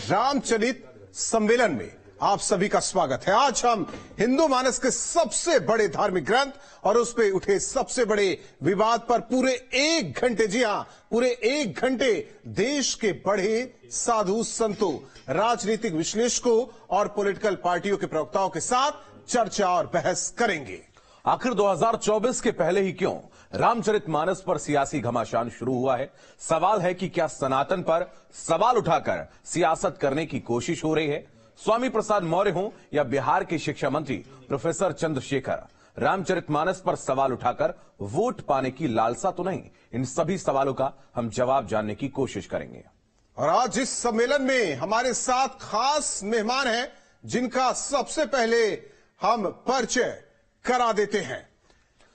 रामचरित सम्मेलन में आप सभी का स्वागत है। आज हम हिंदू मानस के सबसे बड़े धार्मिक ग्रंथ और उस पे उठे सबसे बड़े विवाद पर पूरे 1 घंटे, जी हां, पूरे 1 घंटे देश के बड़े साधु संतों, राजनीतिक विश्लेषकों और पॉलिटिकल पार्टियों के प्रवक्ताओं के साथ चर्चा और बहस करेंगे। आखिर 2024 के पहले ही क्यों रामचरितमानस पर सियासी घमासान शुरू हुआ है। सवाल है कि क्या सनातन पर सवाल उठाकर सियासत करने की कोशिश हो रही है। स्वामी प्रसाद मौर्य हों या बिहार के शिक्षा मंत्री प्रोफेसर चंद्रशेखर, रामचरितमानस पर सवाल उठाकर वोट पाने की लालसा तो नहीं। इन सभी सवालों का हम जवाब जानने की कोशिश करेंगे। और आज इस सम्मेलन में हमारे साथ खास मेहमान हैं जिनका सबसे पहले हम परिचय करा देते हैं।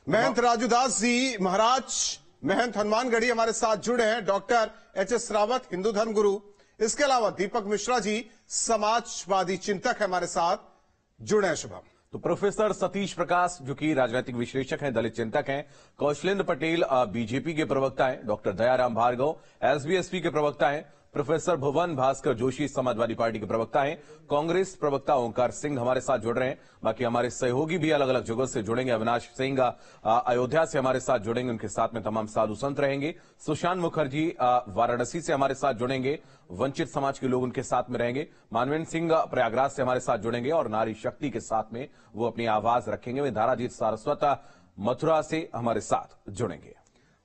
महंत राजूदास जी महाराज, महंत हनुमानगढ़ी हमारे साथ जुड़े हैं। Doctor HS. रावत, हिंदू धर्म गुरु। इसके अलावा दीपक मिश्रा जी, समाजवादी चिंतक है, हमारे साथ जुड़े हैं। शुभम। तो प्रोफेसर सतीश प्रकाश जो कि राजनीतिक विश्लेषक हैं, दलित चिंतक हैं। कौशलेंद्र पटेल बीजेपी के प्रवक्ता हैं। डॉक्टर दयाराम भार्गव एसबीएसपी के प्रवक्ता हैं। प्रोफेसर भुवन भास्कर जोशी समाजवादी पार्टी के प्रवक्ता हैं। कांग्रेस प्रवक्ता ओंकार सिंह हमारे साथ जुड़ रहे हैं। बाकी हमारे सहयोगी भी अलग अलग जगह से जुड़ेंगे। अविनाश सिंह अयोध्या से हमारे साथ जुड़ेंगे, उनके साथ में तमाम साधु संत रहेंगे। सुशांत मुखर्जी वाराणसी से हमारे साथ जुड़ेंगे, वंचित समाज के लोग उनके साथ में रहेंगे। मानवेंद्र सिंह प्रयागराज से हमारे साथ जुड़ेंगे और नारी शक्ति के साथ में वो अपनी आवाज रखेंगे। वे धाराजीत सारस्वत मथुरा से हमारे साथ जुड़ेंगे।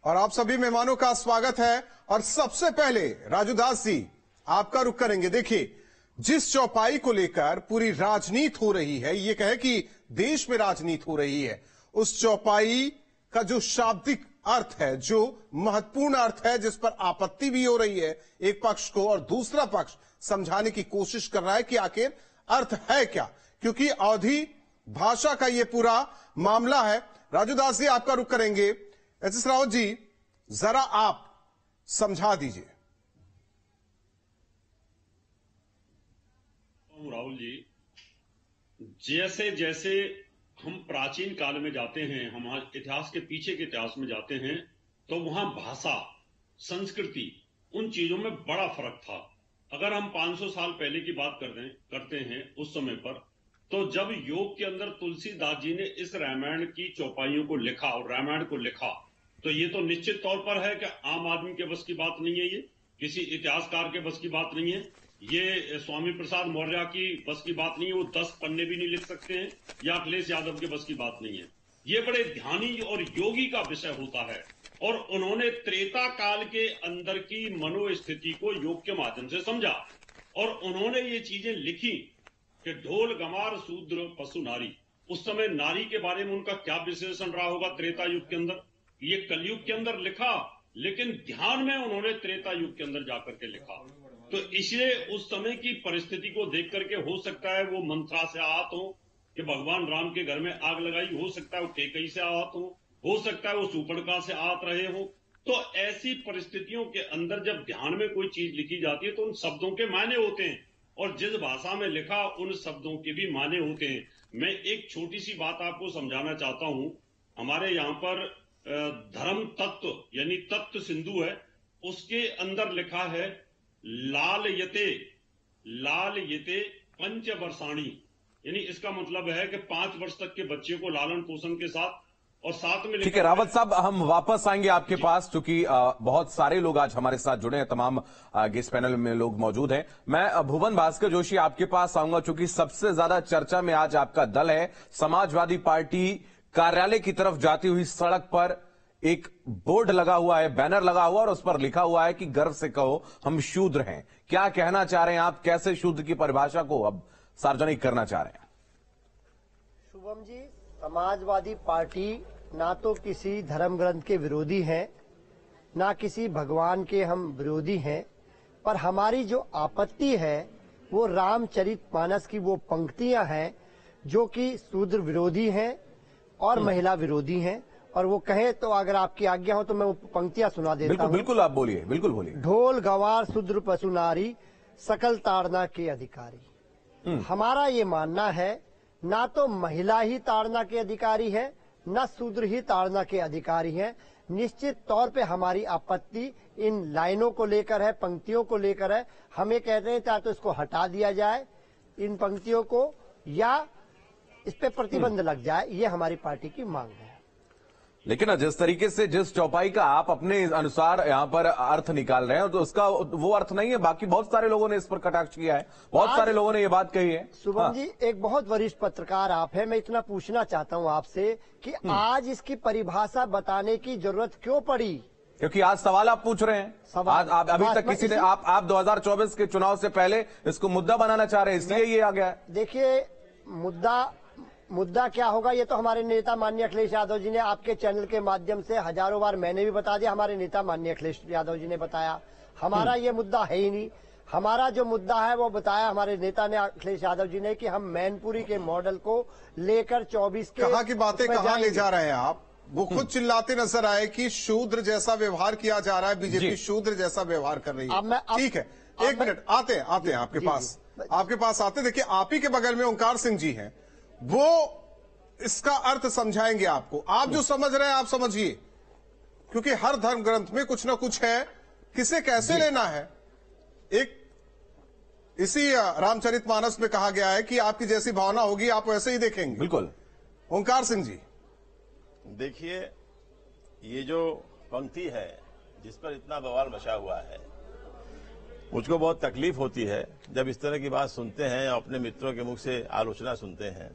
और आप सभी मेहमानों का स्वागत है। और सबसे पहले राजूदास जी, आपका रुख करेंगे। देखिए, जिस चौपाई को लेकर पूरी राजनीति हो रही है, ये कहे कि देश में राजनीति हो रही है, उस चौपाई का जो शाब्दिक अर्थ है, जो महत्वपूर्ण अर्थ है, जिस पर आपत्ति भी हो रही है एक पक्ष को, और दूसरा पक्ष समझाने की कोशिश कर रहा है कि आखिर अर्थ है क्या, क्योंकि अवधि भाषा का ये पूरा मामला है। राजूदास जी, आपका रुख करेंगे। एच.एस. रावत जी, जरा आप समझा दीजिए। राहुल जी, जैसे जैसे हम प्राचीन काल में जाते हैं, हम इतिहास के पीछे के इतिहास में जाते हैं, तो वहां भाषा, संस्कृति, उन चीजों में बड़ा फर्क था। अगर हम 500 साल पहले की बात करते हैं उस समय पर, तो जब योग के अंदर तुलसीदास जी ने इस रामायण की चौपाइयों को लिखा और रामायण को लिखा, तो ये तो निश्चित तौर पर है कि आम आदमी के बस की बात नहीं है, ये किसी इतिहासकार के बस की बात नहीं है, ये स्वामी प्रसाद मौर्य की बस की बात नहीं है। वो 10 पन्ने भी नहीं लिख सकते हैं, या अखिलेश यादव के बस की बात नहीं है। ये बड़े ध्यानी और योगी का विषय होता है। और उन्होंने त्रेता काल के अंदर की मनोस्थिति को योग के माध्यम से समझा और उन्होंने ये चीजें लिखी कि ढोल गमार शूद्र पशु नारी। उस समय नारी के बारे में उनका क्या विश्लेषण रहा होगा त्रेता युग के अंदर, ये कलयुग के अंदर लिखा, लेकिन ध्यान में उन्होंने त्रेता युग के अंदर जाकर के लिखा। तो इसलिए उस समय की परिस्थिति को देख करके हो सकता है वो मंत्रा से आहत हो कि भगवान राम के घर में आग लगाई, हो सकता है वो केकई से आहत हो सकता है वो सुपर्णखा से आहत रहे हो। तो ऐसी परिस्थितियों के अंदर जब ध्यान में कोई चीज लिखी जाती है तो उन शब्दों के मायने होते हैं, और जिस भाषा में लिखा उन शब्दों के भी मायने होते हैं। मैं एक छोटी सी बात आपको समझाना चाहता हूं। हमारे यहाँ पर धर्म तत्व यानी तत्व सिंधु है, उसके अंदर लिखा है लाल यते 5 वर्षाणी, यानी इसका मतलब है कि 5 वर्ष तक के बच्चे को लालन पोषण के साथ, और साथ में ठीक है रावत साहब, हम वापस आएंगे आपके पास, क्योंकि बहुत सारे लोग आज हमारे साथ जुड़े हैं, तमाम गेस्ट पैनल में लोग मौजूद हैं। मैं भुवन भास्कर जोशी आपके पास आऊंगा, क्योंकि सबसे ज्यादा चर्चा में आज आपका दल है। समाजवादी पार्टी कार्यालय की तरफ जाती हुई सड़क पर एक बोर्ड लगा हुआ है, बैनर लगा हुआ, और उस पर लिखा हुआ है कि गर्व से कहो हम शूद्र हैं। क्या कहना चाह रहे हैं आप, कैसे शूद्र की परिभाषा को अब सार्वजनिक करना चाह रहे हैं? शुभम जी, समाजवादी पार्टी ना तो किसी धर्म ग्रंथ के विरोधी हैं, ना किसी भगवान के हम विरोधी हैं, पर हमारी जो आपत्ति है वो रामचरितमानस की वो पंक्तियां हैं जो कि शूद्र विरोधी हैं और महिला विरोधी हैं। और वो कहे तो अगर आपकी आज्ञा हो तो मैं वो पंक्तियां सुना देता हूं। बिल्कुल आप बोलिए, बिल्कुल बोलिए। ढोल गवार शूद्र पशु नारी, सकल ताड़ना के अधिकारी। हमारा ये मानना है ना तो महिला ही ताड़ना के अधिकारी है, न शूद्र ही ताड़ना के अधिकारी हैं। निश्चित तौर पे हमारी आपत्ति इन लाइनों को लेकर है, पंक्तियों को लेकर है। हम ये कहते हैं चाहे तो इसको हटा दिया जाए इन पंक्तियों को, या इस पे प्रतिबंध लग जाए, ये हमारी पार्टी की मांग है। लेकिन जिस तरीके से जिस चौपाई का आप अपने अनुसार यहां पर अर्थ निकाल रहे हैं तो उसका वो अर्थ नहीं है। बाकी बहुत सारे लोगों ने इस पर कटाक्ष किया है, बहुत सारे लोगों ने ये बात कही है। शुभम जी, एक बहुत वरिष्ठ पत्रकार आप हैं, मैं इतना पूछना चाहता हूं आपसे कि आज इसकी परिभाषा बताने की जरूरत क्यों पड़ी? क्योंकि आज सवाल आप पूछ रहे हैं। सवाल आज अभी तक किसी ने आप 2024 के चुनाव से पहले इसको मुद्दा बनाना चाह रहे हैं, इसलिए ये आ गया है। देखिए, मुद्दा क्या होगा ये तो हमारे नेता माननीय अखिलेश यादव जी ने आपके चैनल के माध्यम से हजारों बार मैंने भी बता दिया, हमारे नेता माननीय अखिलेश यादव जी ने बताया। हमारा ये मुद्दा है ही नहीं। हमारा जो मुद्दा है वो बताया हमारे नेता ने, अखिलेश यादव जी ने, कि हम मैनपुरी के मॉडल को लेकर 24 के कहाँ की बातें कहाँ ले जा रहे हैं आप? वो खुद चिल्लाते नजर आए कि शूद्र जैसा व्यवहार किया जा रहा है, बीजेपी शूद्र जैसा व्यवहार कर रही है। ठीक है, एक मिनट, आते हैं आपके पास आते। देखिए, आप ही के बगल में ओंकार सिंह जी हैं, वो इसका अर्थ समझाएंगे आपको। आप जो समझ रहे हैं आप समझिए, क्योंकि हर धर्म ग्रंथ में कुछ ना कुछ है, किसे कैसे लेना है। एक इसी रामचरितमानस में कहा गया है कि आपकी जैसी भावना होगी आप वैसे ही देखेंगे। बिल्कुल। ओंकार सिंह जी, देखिए, ये जो पंक्ति है जिस पर इतना बवाल मचा हुआ है, मुझको बहुत तकलीफ होती है जब इस तरह की बात सुनते हैं और अपने मित्रों के मुख से आलोचना सुनते हैं।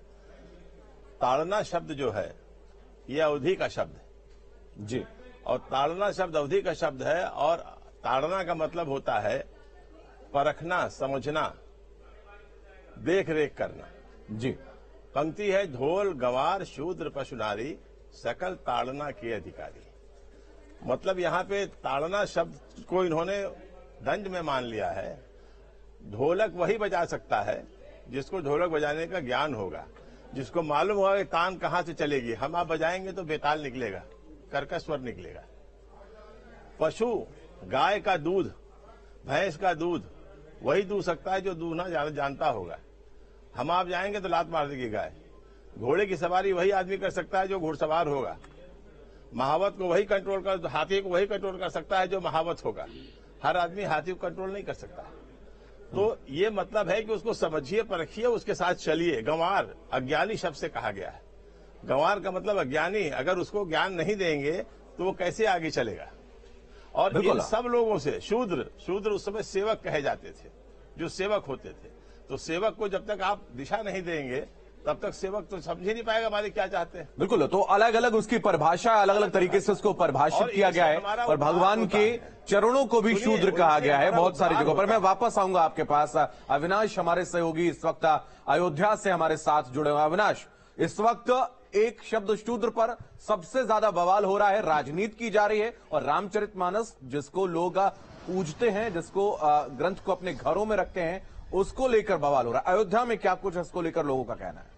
ताड़ना शब्द जो है ये अवधि का शब्द है जी, और ताड़ना शब्द अवधि का शब्द है, और ताड़ना का मतलब होता है परखना, समझना, देख रेख करना। जी, पंक्ति है, ढोल गंवार शूद्र पशु नारी सकल ताड़ना के अधिकारी। मतलब यहाँ पे ताड़ना शब्द को इन्होंने दंड में मान लिया है। ढोलक वही बजा सकता है जिसको ढोलक बजाने का ज्ञान होगा, जिसको मालूम होगा कि तान कहाँ से चलेगी। हम आप बजाएंगे तो बेताल निकलेगा, कर्कश स्वर निकलेगा। पशु, गाय का दूध, भैंस का दूध वही दूह सकता है जो दूहना जानता होगा। हम आप जाएंगे तो लात मार देगी गाय। घोड़े की सवारी वही आदमी कर सकता है जो घुड़सवार होगा। महावत को वही कंट्रोल कर, हाथी को वही कंट्रोल कर सकता है जो महावत होगा। हर आदमी हाथी को कंट्रोल नहीं कर सकता। तो ये मतलब है कि उसको समझिए, परखिए, उसके साथ चलिए। गंवार अज्ञानी शब्द से कहा गया है। गंवार का मतलब अज्ञानी। अगर उसको ज्ञान नहीं देंगे तो वो कैसे आगे चलेगा। और इन सब लोगों से शूद्र उस समय सेवक कहे जाते थे, जो सेवक होते थे। तो सेवक को जब तक आप दिशा नहीं देंगे तब तक सेवक तो समझ ही नहीं पाएगा हमारे क्या चाहते हैं। बिल्कुल। तो अलग अलग उसकी परिभाषा, अलग अलग तरीके से उसको परिभाषित किया गया है, और भगवान के चरणों को भी शूद्र कहा गया है बहुत सारी जगहों पर। मैं वापस आऊंगा आपके पास। अविनाश हमारे सहयोगी इस वक्त अयोध्या से हमारे साथ जुड़े हुए। अविनाश, इस वक्त एक शब्द शूद्र पर सबसे ज्यादा बवाल हो रहा है, राजनीति की जा रही है, और रामचरितमानस जिसको लोग पूजते हैं, जिसको ग्रंथ को अपने घरों में रखते हैं, उसको लेकर बवाल हो रहा है। अयोध्या में क्या कुछ इसको लेकर लोगों का कहना है?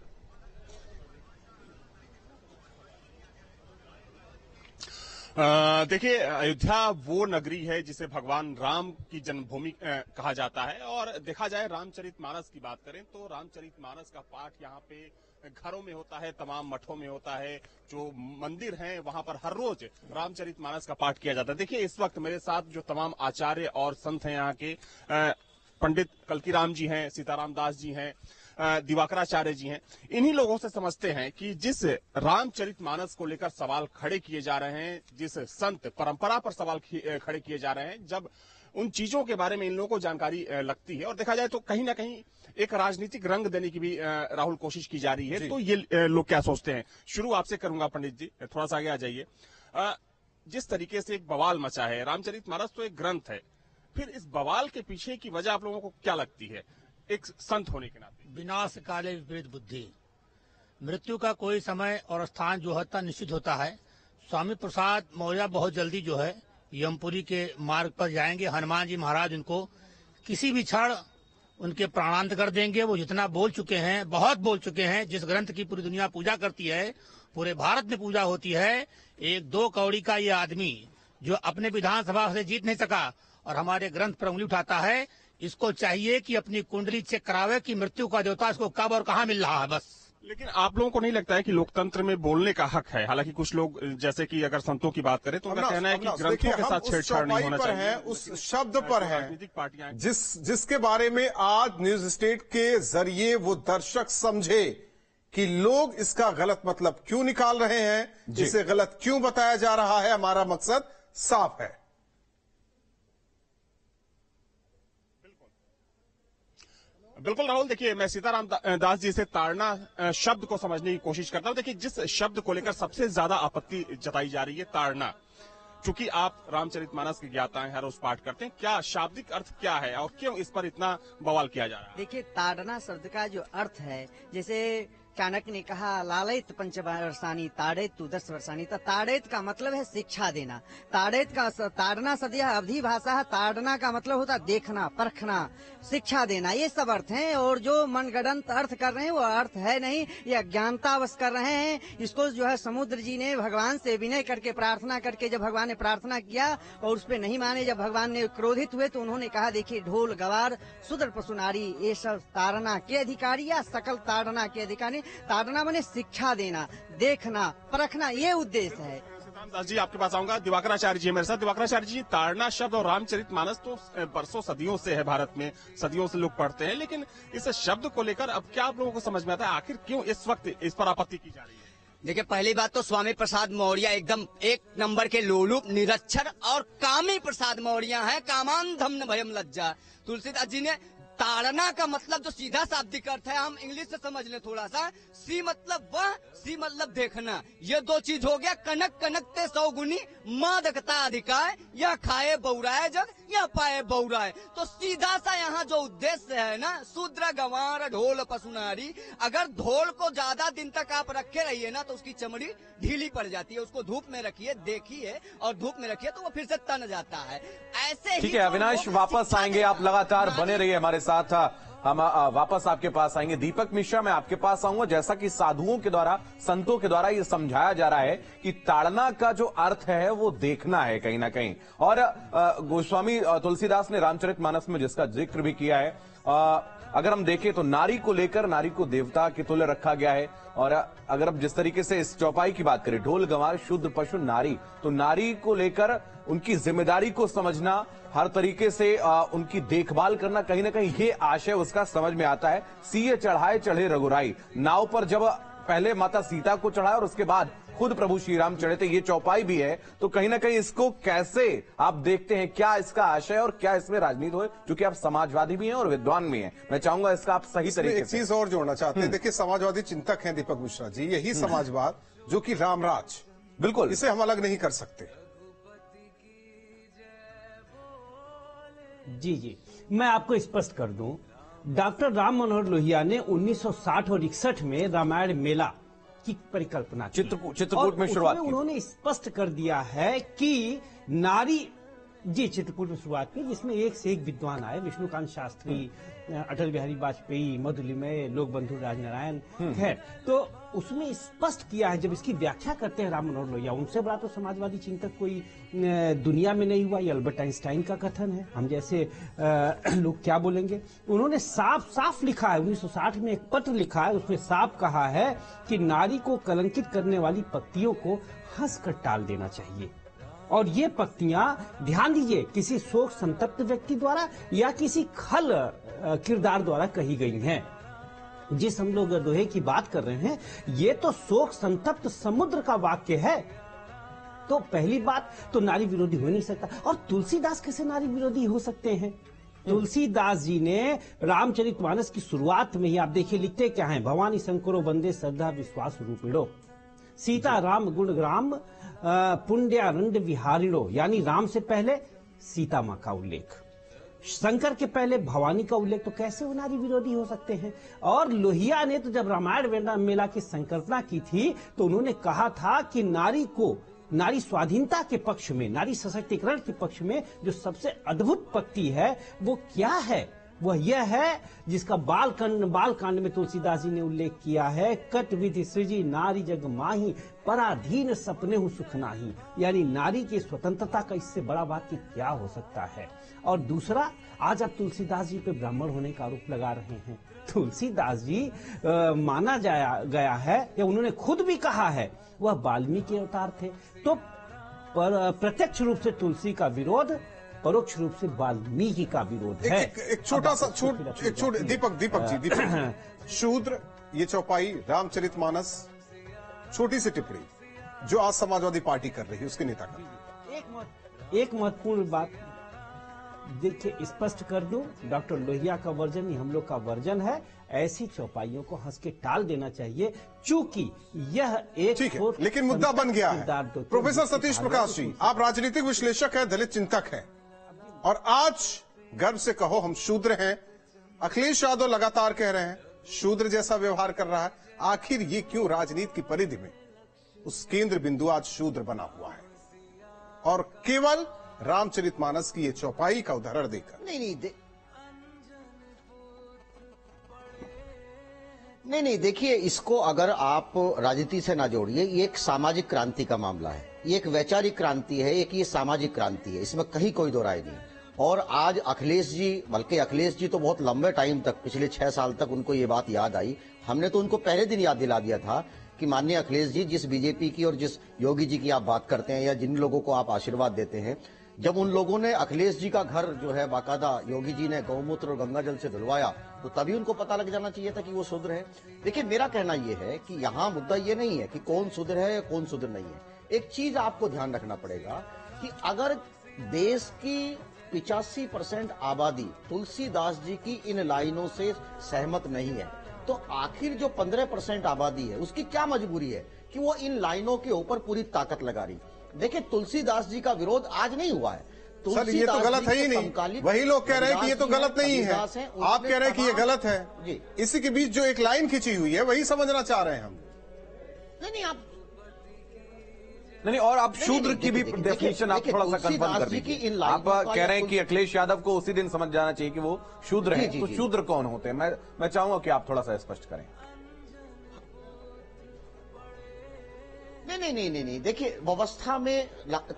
देखिए, अयोध्या वो नगरी है जिसे भगवान राम की जन्मभूमि कहा जाता है। और देखा जाए रामचरितमानस की बात करें तो रामचरितमानस का पाठ यहाँ पे घरों में होता है, तमाम मठों में होता है, जो मंदिर हैं वहां पर हर रोज रामचरितमानस का पाठ किया जाता है। देखिए, इस वक्त मेरे साथ जो तमाम आचार्य और संत हैं यहाँ के, पंडित कल्कीराम जी हैं, सीताराम दास जी हैं, दिवाकराचार्य जी हैं, इन्हीं लोगों से समझते हैं कि जिस रामचरितमानस को लेकर सवाल खड़े किए जा रहे हैं, जिस संत परंपरा पर सवाल खड़े किए जा रहे हैं, जब उन चीजों के बारे में इन लोगों को जानकारी लगती है और देखा जाए तो कहीं ना कहीं एक राजनीतिक रंग देने की भी राहुल कोशिश की जा रही है। तो ये लोग क्या सोचते हैं? शुरू आपसे करूंगा पंडित जी, थोड़ा सा आगे आ जाइए। जिस तरीके से एक बवाल मचा है, रामचरितमानस तो एक ग्रंथ है, फिर इस बवाल के पीछे की वजह आप लोगों को क्या लगती है एक संत होने के नाते? विनाश काले विपरीत बुद्धि। मृत्यु का कोई समय और स्थान जो होता निश्चित होता है। स्वामी प्रसाद मौर्य बहुत जल्दी जो है यमपुरी के मार्ग पर जाएंगे। हनुमान जी महाराज उनको किसी भी क्षण उनके प्राणांत कर देंगे। वो जितना बोल चुके हैं, बहुत बोल चुके हैं। जिस ग्रंथ की पूरी दुनिया पूजा करती है, पूरे भारत में पूजा होती है, एक 2 कौड़ी का ये आदमी जो अपने विधानसभा से जीत नहीं सका और हमारे ग्रंथ पर उंगली उठाता है, इसको चाहिए कि अपनी कुंडली चेक करावे कि मृत्यु का देवता इसको कब और कहाँ मिल रहा है। बस लेकिन आप लोगों को नहीं लगता है कि लोकतंत्र में बोलने का हक है? हालांकि कुछ लोग, जैसे कि अगर संतों की बात करें तो उनका कहना है कि ग्रंथों के साथ छेड़छाड़ नहीं होना चाहिए। उस शब्द पर है राजनीतिक पार्टियां जिसके बारे में आज न्यूज स्टेट के जरिए वो दर्शक समझे कि लोग इसका गलत मतलब क्यों निकाल रहे हैं, इसे गलत क्यों बताया जा रहा है। हमारा मकसद साफ है। बिल्कुल राहुल, देखिए मैं सीताराम दास जी से ताड़ना शब्द को समझने की कोशिश करता हूं। देखिए जिस शब्द को लेकर सबसे ज्यादा आपत्ति जताई जा रही है, ताड़ना, चूंकि आप रामचरितमानस की ज्ञाता हैं, हर रोज पाठ करते हैं, क्या शाब्दिक अर्थ क्या है और क्यों इस पर इतना बवाल किया जा रहा है? देखिए ताड़ना शब्द का जो अर्थ है, जैसे चाणक्य ने कहा लालयत पंचवर्षाणी ताड़ेत तु 10 वर्षाणी, तो ताड़ेत का मतलब है शिक्षा देना। ताड़ना शब्द यह अवधी भाषा है। ताड़ना का मतलब होता है देखना, परखना, शिक्षा देना, ये सब अर्थ हैं। और जो मनगढ़ंत अर्थ कर रहे हैं वो अर्थ है नहीं, ये अज्ञानतावश कर रहे हैं। इसको जो है समुद्र जी ने भगवान से विनय करके प्रार्थना करके, जब भगवान ने प्रार्थना किया और उस पर नहीं माने, जब भगवान ने क्रोधित हुए तो उन्होंने कहा देखिए ढोल गवार शूद्र पशु नारी ये सब ताड़ना के अधिकारी या सकल ताड़ना के अधिकारी। ताड़ना माने शिक्षा देना, देखना, परखना, ये उद्देश्य है। दास जी आपके पास आऊंगा। दिवाकराचार्य जी मेरे साथ। दिवाकराचार्य जी, ताड़ना शब्द और रामचरितमानस तो बरसों सदियों से है, भारत में सदियों से लोग पढ़ते हैं, लेकिन इस शब्द को लेकर अब क्या आप लोगों को समझ में आता है, आखिर क्यों इस वक्त इस पर आपत्ति की जा रही है? देखिए पहली बात तो स्वामी प्रसाद मौर्य एकदम एक नंबर के लोलुप, निरक्षर और कामी प्रसाद मौर्य है। कामांधम न भयम लज्जा। तुलसीदास जी ने ताड़ना का मतलब जो सीधा शाब्दिक अर्थ है, हम इंग्लिश से समझ लें थोड़ा सा। सी मतलब वह, सी मतलब देखना, ये दो चीज हो गया। कनक कनकते 100 गुनी मादकता अधिकाय, या खाए बौराए जग या पाए बौराए। तो सीधा सा यहाँ जो उद्देश्य है ना, शूद्र गंवार ढोल पशुनारी, अगर ढोल को ज्यादा दिन तक आप रखे रहिए ना तो उसकी चमड़ी ढीली पड़ जाती है। उसको धूप में रखिए, देखिए, और धूप में रखिए तो वो फिर से तन जाता है। ऐसे ठीक है अविनाश, वापस आएंगे, आप लगातार बने रहिए हमारे साथ। हम वापस आपके पास आएंगे। दीपक मिश्रा, मैं आपके पास आऊंगा। जैसा कि साधुओं के द्वारा, संतों के द्वारा ये समझाया जा रहा है कि ताड़ना का जो अर्थ है वो देखना है कहीं ना कहीं, और गोस्वामी तुलसीदास ने रामचरितमानस में जिसका जिक्र भी किया है, अगर हम देखें तो नारी को लेकर, नारी को देवता के तुल्य रखा गया है। और अगर अब जिस तरीके से इस चौपाई की बात करें, ढोल गंवार शूद्र पशु नारी, तो नारी को लेकर उनकी जिम्मेदारी को समझना, हर तरीके से उनकी देखभाल करना, कहीं ना कहीं ये आशय उसका समझ में आता है। सीए चढ़ाए चढ़े रघुराई, नाव पर जब पहले माता सीता को चढ़ाया और उसके बाद खुद प्रभु श्री राम चढ़े थे, ये चौपाई भी है। तो कहीं ना कहीं इसको कैसे आप देखते हैं, क्या इसका आशय और क्या इसमें राजनीति हो, क्योंकि आप समाजवादी भी हैं और विद्वान भी हैं, मैं चाहूंगा इसका आप सही तरीके एक चीज और जोड़ना चाहते हैं। देखिए समाजवादी चिंतक हैं दीपक मिश्रा जी, यही समाजवाद जो कि रामराज, बिल्कुल इसे हम अलग नहीं कर सकते। जी, मैं आपको स्पष्ट कर दूं, डॉक्टर राम मनोहर लोहिया ने 1960 और 61 में रामायण मेला की परिकल्पना की। चित्रकूट में शुरुआत की। उन्होंने स्पष्ट कर दिया है कि नारी, जी चित्रकूट में शुरुआत की, जिसमें एक से एक विद्वान आए, विष्णुकांत शास्त्री, अटल बिहारी वाजपेयी, मधुलिमय, लोक बंधु राजनारायण, खैर, तो उसमें स्पष्ट किया है। जब इसकी व्याख्या करते हैं राम मनोहर लोहिया, उनसे बड़ा तो समाजवादी चिंतक कोई दुनिया में नहीं हुआ। ये अल्बर्ट आइंस्टाइन का कथन है, हम जैसे लोग क्या बोलेंगे। उन्होंने साफ साफ लिखा है, 1960 में एक पत्र लिखा है, उसमें साफ कहा है कि नारी को कलंकित करने वाली पक्तियों को हंसकर टाल देना चाहिए। और ये पक्तियां, ध्यान दीजिए, किसी शोक संतप्त व्यक्ति द्वारा या किसी खल किरदार द्वारा कही गई हैं। जिस हम लोग दोहे की बात कर रहे हैं, ये तो शोक संतप्त समुद्र का वाक्य है। तो पहली बात तो नारी विरोधी हो नहीं सकता। और तुलसीदास कैसे नारी विरोधी हो सकते हैं? तुलसीदास जी ने रामचरितमानस की शुरुआत में ही आप देखिए लिखते क्या है, भवानी शंकरो वंदे श्रद्धा विश्वास रूपिणो, सीता राम गुण ग्राम पुण्यारंड विहारिणो, यानी राम से पहले सीता मां का उल्लेख, शंकर के पहले भवानी का उल्लेख। तो कैसे वो नारी विरोधी हो सकते हैं? और लोहिया ने तो जब रामायण मेला की संकल्पना की थी तो उन्होंने कहा था कि नारी को, नारी स्वाधीनता के पक्ष में, नारी सशक्तिकरण के पक्ष में जो सबसे अद्भुत पक्ति है वो क्या है? वह यह है जिसका बाल कांड में तुलसीदास जी ने उल्लेख किया है, कट विधि सृजी नारी जग माही, पराधीन सपने हूं सुख नाही। यानी नारी की स्वतंत्रता का इससे बड़ा वाक्य क्या हो सकता है। और दूसरा, आज आप तुलसीदास जी पे ब्राह्मण होने का आरोप लगा रहे हैं। तुलसीदास जी माना गया है या उन्होंने खुद भी कहा है वह वाल्मीकि अवतार थे। तो प्रत्यक्ष रूप से तुलसी का विरोध, परोक्ष रूप से वाल्मीकि का विरोध है। एक छोटा सा दीपक जी शूद्र, ये चौपाई रामचरितमानस, छोटी सी टिप्पणी जो आज समाजवादी पार्टी कर रही है उसके नेता कर। एक महत्वपूर्ण बात देखिए, स्पष्ट कर दूं, डॉक्टर लोहिया का वर्जन ही हम लोग का वर्जन है। ऐसी चौपाइयों को हंस के टाल देना चाहिए, चूंकि यह एक ठीक है, लेकिन मुद्दा बन गया है। प्रोफेसर सतीश प्रकाश जी, आप राजनीतिक विश्लेषक हैं, दलित चिंतक हैं, और आज गर्व से कहो हम शूद्र हैं। अखिलेश यादव लगातार कह रहे हैं शूद्र जैसा व्यवहार कर रहा है। आखिर ये क्यों राजनीति की परिधि में उस केंद्र बिंदु आज शूद्र बना हुआ है, और केवल रामचरितमानस की ये चौपाई का उदाहरण देकर? नहीं, देखिए, इसको अगर आप राजनीति से ना जोड़िए, ये एक सामाजिक क्रांति का मामला है, ये एक वैचारिक क्रांति है, एक ये सामाजिक क्रांति है, इसमें कहीं कोई दो राय नहीं। और आज अखिलेश जी, बल्कि अखिलेश जी तो बहुत लंबे टाइम तक, पिछले 6 साल तक उनको ये बात याद आई। हमने तो उनको पहले दिन याद दिला दिया था कि माननीय अखिलेश जी, जिस बीजेपी की और जिस योगी जी की आप बात करते हैं या जिन लोगों को आप आशीर्वाद देते हैं, जब उन लोगों ने अखिलेश जी का घर जो है बाकायदा योगी जी ने गौमूत्र और गंगा जल से धुलवाया, तो तभी उनको पता लग जाना चाहिए था कि वो शूद्र है। देखिए, मेरा कहना यह है कि यहाँ मुद्दा ये नहीं है कि कौन शूद्र है या कौन शूद्र नहीं है। एक चीज आपको ध्यान रखना पड़ेगा कि अगर देश की 85% आबादी तुलसीदास जी की इन लाइनों से सहमत नहीं है, तो आखिर जो 15% आबादी है उसकी क्या मजबूरी है कि वो इन लाइनों के ऊपर पूरी ताकत लगा रही। देखिए, तुलसीदास जी का विरोध आज नहीं हुआ है। सर, ये तो गलत है ही नहीं। वही लोग कह रहे हैं कि ये तो गलत नहीं है, आप कह रहे हैं कि ये गलत है जी। इसी के बीच जो एक लाइन खींची हुई है वही समझना चाह रहे हैं हम। नहीं, आप नहीं, और आप शूद्र की भी डेफिनेशन आप थोड़ा सा कंफर्म कर दीजिए। आप कह रहे हैं कि अखिलेश यादव को उसी दिन समझ जाना चाहिए कि वो शूद्र है, तो शूद्र कौन होते हैं? मैं चाहूंगा कि आप थोड़ा सा स्पष्ट करें। नहीं, देखिए, व्यवस्था में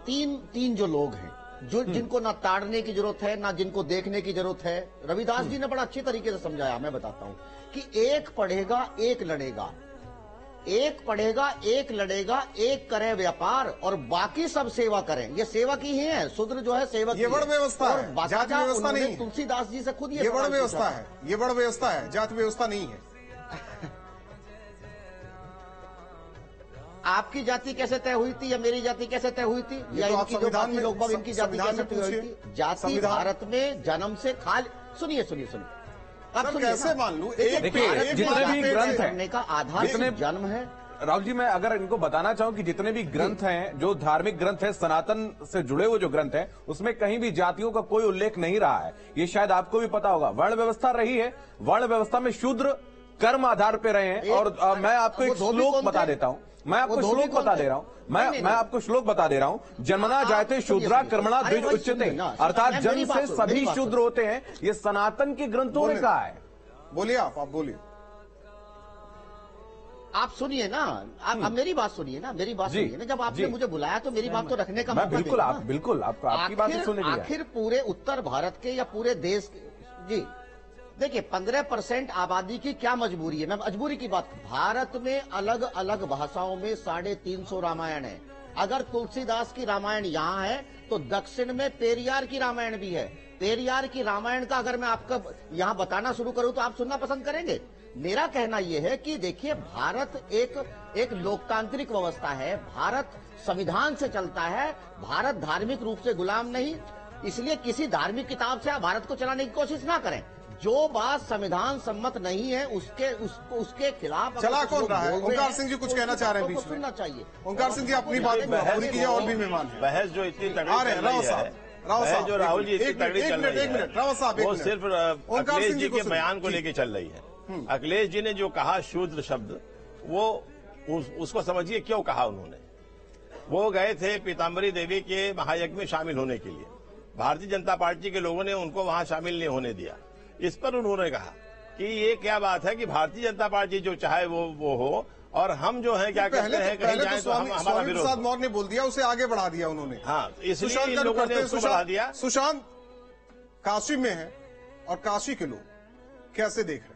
तीन जो लोग हैं, जो जिनको ना ताड़ने की जरूरत है, ना जिनको देखने की जरूरत है। रविदास जी ने बड़ा अच्छे तरीके से समझाया, मैं बताता हूं कि एक पढ़ेगा एक लड़ेगा, एक पढ़ेगा एक लड़ेगा, एक करे व्यापार और बाकी सब सेवा करें। ये सेवा की ही है, शूद्र जो है सेवा की। ये वर्ण व्यवस्था है, जाति व्यवस्था नहीं है। तुलसीदास जी से खुद ये वर्ण व्यवस्था है, ये वर्ण व्यवस्था है, जाति व्यवस्था नहीं है। आपकी जाति कैसे तय हुई थी या मेरी जाति कैसे तय हुई थी, या इनकी जो बाकी लोग बाग, इनकी जाति कैसे तय हुई थी? जाति भारत में जन्म से खाली, सुनिए, अब कैसे मान लूं? देखिए, जितने भी ग्रंथ हैं का आधार जन्म है। राहुल जी, मैं अगर इनको बताना चाहूं कि जितने भी ग्रंथ हैं, जो धार्मिक ग्रंथ हैं, सनातन से जुड़े हुए जो ग्रंथ हैं, उसमें कहीं भी जातियों का कोई उल्लेख नहीं रहा है। ये शायद आपको भी पता होगा। वर्ण व्यवस्था रही है, वर्ण व्यवस्था में शूद्र कर्म आधार पे रहे हैं। और मैं आपको एक श्लोक बता देता हूं, मैं आपको श्लोक बता दे रहा हूं, मैं आपको श्लोक बता दे रहा हूं। जन्मना जायते शूद्रा कर्मणा द्विज उच्यते, अर्थात जन्म से सभी शूद्र होते हैं। ये सनातन के ग्रंथों में कहा है। बोलिए, आप बोलिए। आप सुनिए ना, आप मेरी बात सुनिए ना, मेरी बात सुनिए ना। जब आपने मुझे बुलाया तो मेरी बात तो रखने का मौका बिल्कुल, आप बिल्कुल आपकी बात सुन रही है। आखिर पूरे उत्तर भारत के या पूरे देश के, जी देखिए, 15% आबादी की क्या मजबूरी है? मैं मजबूरी की बात, भारत में अलग अलग भाषाओं में 350 रामायण है। अगर तुलसीदास की रामायण यहाँ है तो दक्षिण में पेरियार की रामायण भी है। पेरियार की रामायण का अगर मैं आपका यहाँ बताना शुरू करूं तो आप सुनना पसंद करेंगे? मेरा कहना यह है कि देखिए, भारत एक लोकतांत्रिक व्यवस्था है, भारत संविधान से चलता है, भारत धार्मिक रूप से गुलाम नहीं। इसलिए किसी धार्मिक किताब से आप भारत को चलाने की कोशिश ना करें। जो बात संविधान सम्मत नहीं है उसके खिलाफ चला कौन रहा है? ओंकार सिंह जी कुछ कहना चाह रहे हैं बीच में, सुनना चाहिए। ओंकार सिंह जी अपनी बात पूरी कीजिए, और भी मेहमान हैं। बहस जो इतनी तगड़ी चल रही है, जो राहुल जी इतनी तगड़ी चल रही है, वो सिर्फ अखिलेश जी के बयान को लेकर चल रही है। अखिलेश जी ने जो कहा शूद्र शब्द, वो उसको समझिए क्यों कहा उन्होंने। वो गए थे पीताम्बरी देवी के महायज्ञ में शामिल होने के लिए, भारतीय जनता पार्टी के लोगों ने उनको वहां शामिल नहीं होने दिया। इस पर उन्होंने कहा कि ये क्या बात है कि भारतीय जनता पार्टी जो चाहे वो हो, और हम जो है क्या कहते हैं कहीं जाए तो हम हमारा विरोध। प्रसाद मौर्य ने बोल दिया, उसे आगे बढ़ा दिया उन्होंने। हाँ, इसलिए इन लोगों ने उसको बढ़ा दिया। सुशांत काशी में है और काशी के लोग कैसे देख रहे हैं?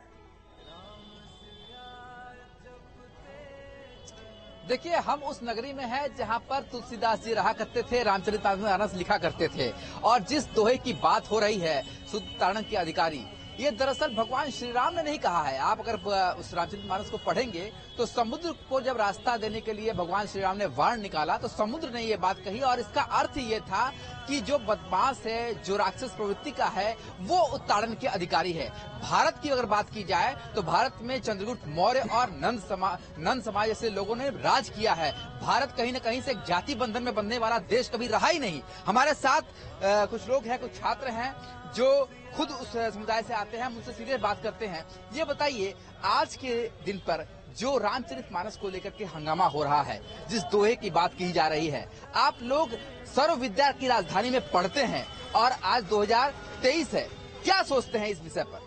देखिए, हम उस नगरी में हैं जहां पर तुलसीदास जी रहा करते थे, रामचरितमानस लिखा करते थे, और जिस दोहे की बात हो रही है शुद्ध ताड़न के अधिकारी, ये दरअसल भगवान श्री राम ने नहीं कहा है। आप अगर उस रामचरितमानस को पढ़ेंगे तो समुद्र को जब रास्ता देने के लिए भगवान श्री राम ने वाण निकाला तो समुद्र ने ये बात कही, और इसका अर्थ ये था कि जो बदमाश है, जो राक्षस प्रवृत्ति का है, वो उत्ताड़न के अधिकारी है। भारत की अगर बात की जाए तो भारत में चंद्रगुप्त मौर्य और नंद समाज जैसे लोगों ने राज किया है। भारत कहीं न कहीं से एक जाति बंधन में बंधने वाला देश कभी रहा ही नहीं। हमारे साथ कुछ लोग हैं, कुछ छात्र हैं जो खुद उस समुदाय से आते हैं, हम उनसे सीधे बात करते हैं। ये बताइए, आज के दिन पर जो रामचरितमानस को लेकर के हंगामा हो रहा है, जिस दोहे की बात की जा रही है, आप लोग सर्व विद्या की राजधानी में पढ़ते हैं और आज 2023 है, क्या सोचते हैं इस विषय पर?